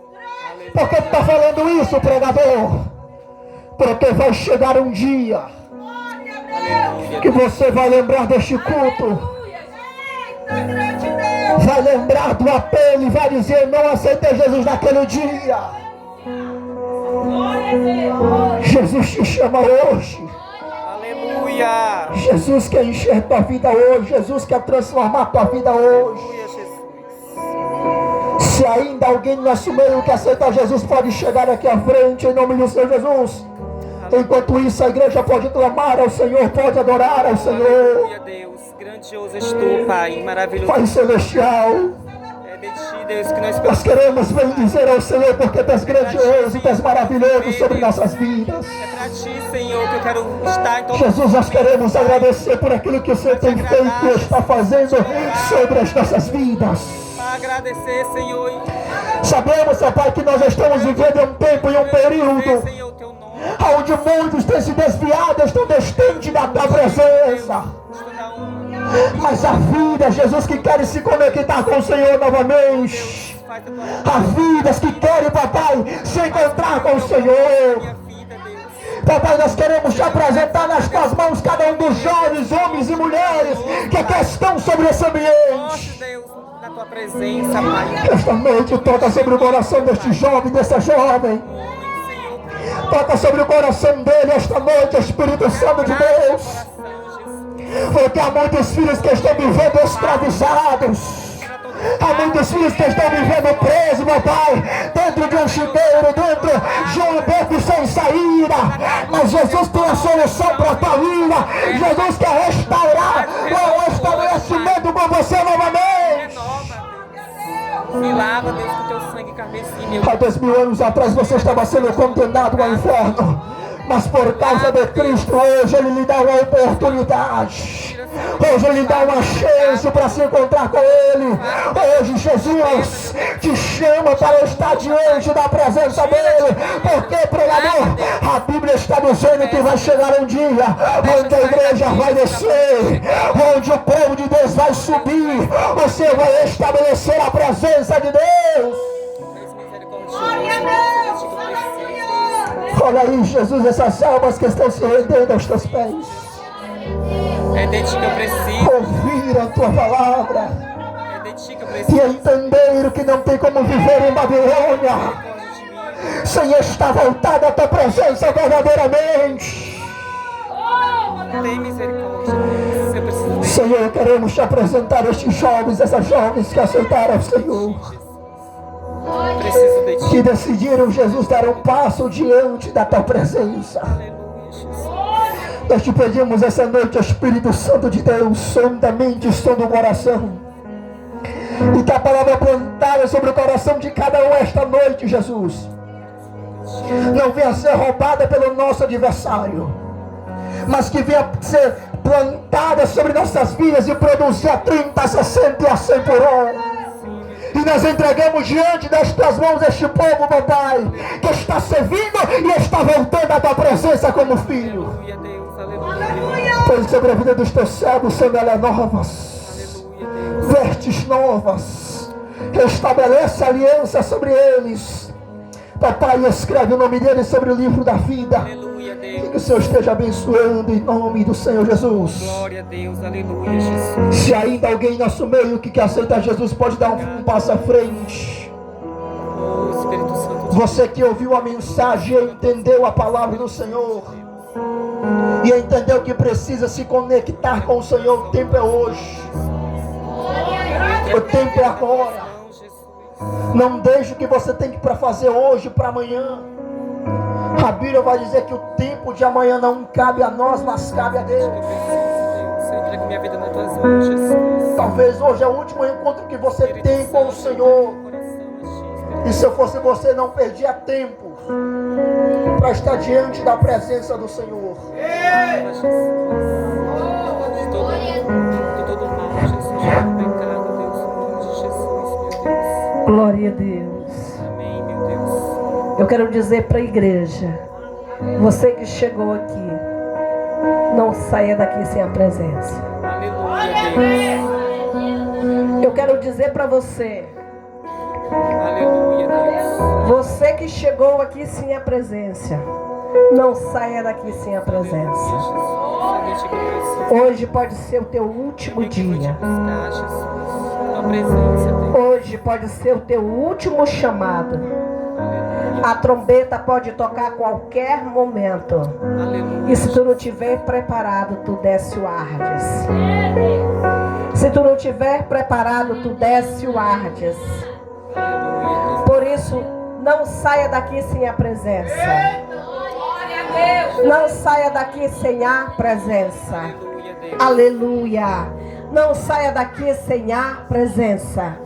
Por que está falando isso, pregador? Porque vai chegar um dia que você vai lembrar deste culto, vai lembrar do apelo e vai dizer: não aceitei Jesus naquele dia. Jesus te chama hoje. Aleluia. Jesus quer encher tua vida hoje. Jesus quer transformar tua vida hoje. Aleluia, Jesus. Se ainda alguém no nosso meio que aceita Jesus, pode chegar aqui à frente em nome do Senhor Jesus. Enquanto isso, a igreja pode clamar ao Senhor, pode adorar ao Senhor. Aleluia, Deus. Grandioso és tu, Pai. Maravilhoso. Pai celestial, É de ti, Deus, que nós nós queremos bendizer ao Senhor, porque tu és grandioso e tu és maravilhoso sobre nossas vidas. É pra ti, Senhor, que eu quero estar em todo Jesus, nós queremos agradecer por aquilo que o Senhor tem feito e está fazendo sobre as nossas vidas. Para agradecer, Senhor. Sabemos, ó Pai, que nós estamos vivendo um tempo e um período Senhor, o teu nome. onde muitos têm se desviado, estão distantes da tua presença. Mas a vida, Jesus, que querem se conectar com o Senhor novamente. Há vidas que querem, papai, se encontrar com o Senhor. Papai, nós queremos te apresentar nas tuas mãos cada um dos jovens, homens e mulheres que aqui estão sobre esse ambiente. Deus, na tua presença, Pai. Esta noite toca sobre o coração deste jovem, dessa jovem. Toca sobre o coração dele esta noite, Espírito Santo de Deus. Porque há muitos filhos que estão vivendo escravizados. Há muitos filhos que estão vivendo presos, meu Pai, dentro de um chuveiro, dentro de um beco sem saída. Mas Jesus tem a solução para a tua vida. Jesus quer restaurar o estabelecimento com você novamente. Me lava, Deus, com teu sangue carmesim, meu Há 2000 anos atrás você estava sendo condenado ao inferno, mas por causa de Cristo hoje Ele lhe dá uma oportunidade. Hoje Ele lhe dá uma chance para se encontrar com Ele. Hoje Jesus te chama para estar diante da presença dEle. Porque, pregador, a Bíblia está dizendo que vai chegar um dia onde a igreja vai descer, onde o povo de Deus vai subir. Você vai estabelecer a presença de Deus. Olha aí, Jesus, essas almas que estão se rendendo aos teus pés. É de ti que eu preciso. Ouvir a tua palavra É de ti que eu e preciso. entender que não tem como viver em Babilônia sem estar voltado à tua presença verdadeiramente. Tem misericórdia, Deus. Eu preciso de ti. Senhor, queremos te apresentar estes jovens, essas jovens que aceitaram o Senhor, Preciso de ti. que decidiram, Jesus, dar um passo diante da tua presença. Aleluia, Jesus. Nós te pedimos essa noite, Espírito Santo de Deus, som da mente, som do coração. E que a palavra plantada sobre o coração de cada um esta noite, Jesus, não venha ser roubada pelo nosso adversário, mas que venha ser plantada sobre nossas vidas e produzir a 30, a 60 e a 100 por hora. E nós entregamos diante das tuas mãos este povo, papai, que está servindo e está voltando à tua presença como filho. Aleluia, Deus, aleluia. Pois sobre a vida dos teus servos, sandálias novas, vestes novas, restabelece a aliança sobre eles. Papai, escreve o nome deles sobre o livro da vida. Aleluia, Deus. Que o Senhor esteja abençoando em nome do Senhor Jesus. Glória a Deus, aleluia, Jesus. Se ainda alguém em nosso meio que quer aceitar Jesus, pode dar um passo à frente. Oh, Espírito Santo. Você que ouviu a mensagem e entendeu a palavra do Senhor, e entendeu que precisa se conectar com o Senhor, o tempo é hoje. O tempo é agora. Não deixe o que você tem para fazer hoje para amanhã. A Bíblia vai dizer que o tempo de amanhã não cabe a nós, mas cabe a Deus. Eu entrego minha vida nas tuas mãos, Jesus. Talvez hoje é o último encontro que você tem com o Senhor. E se eu fosse você, não perdia tempo para estar diante da presença do Senhor. De todo mal, Jesus, todo pecado, Deus, em nome de Jesus, meu Deus. Glória a Deus. Amém, meu Deus. Eu quero dizer para a igreja, você que chegou aqui, não saia daqui sem a presença. Aleluia, Deus. Eu quero dizer para você, Aleluia, Deus. você que chegou aqui sem a presença, não saia daqui sem a presença. Hoje pode ser o teu último dia. Hoje pode ser o teu último chamado. A trombeta pode tocar a qualquer momento. E se tu não estiver preparado, tu desce o Ardes. Se tu não estiver preparado, tu desce o Ardes. Por isso, não saia daqui sem a presença. Não saia daqui sem a presença. Aleluia. Não saia daqui sem a presença.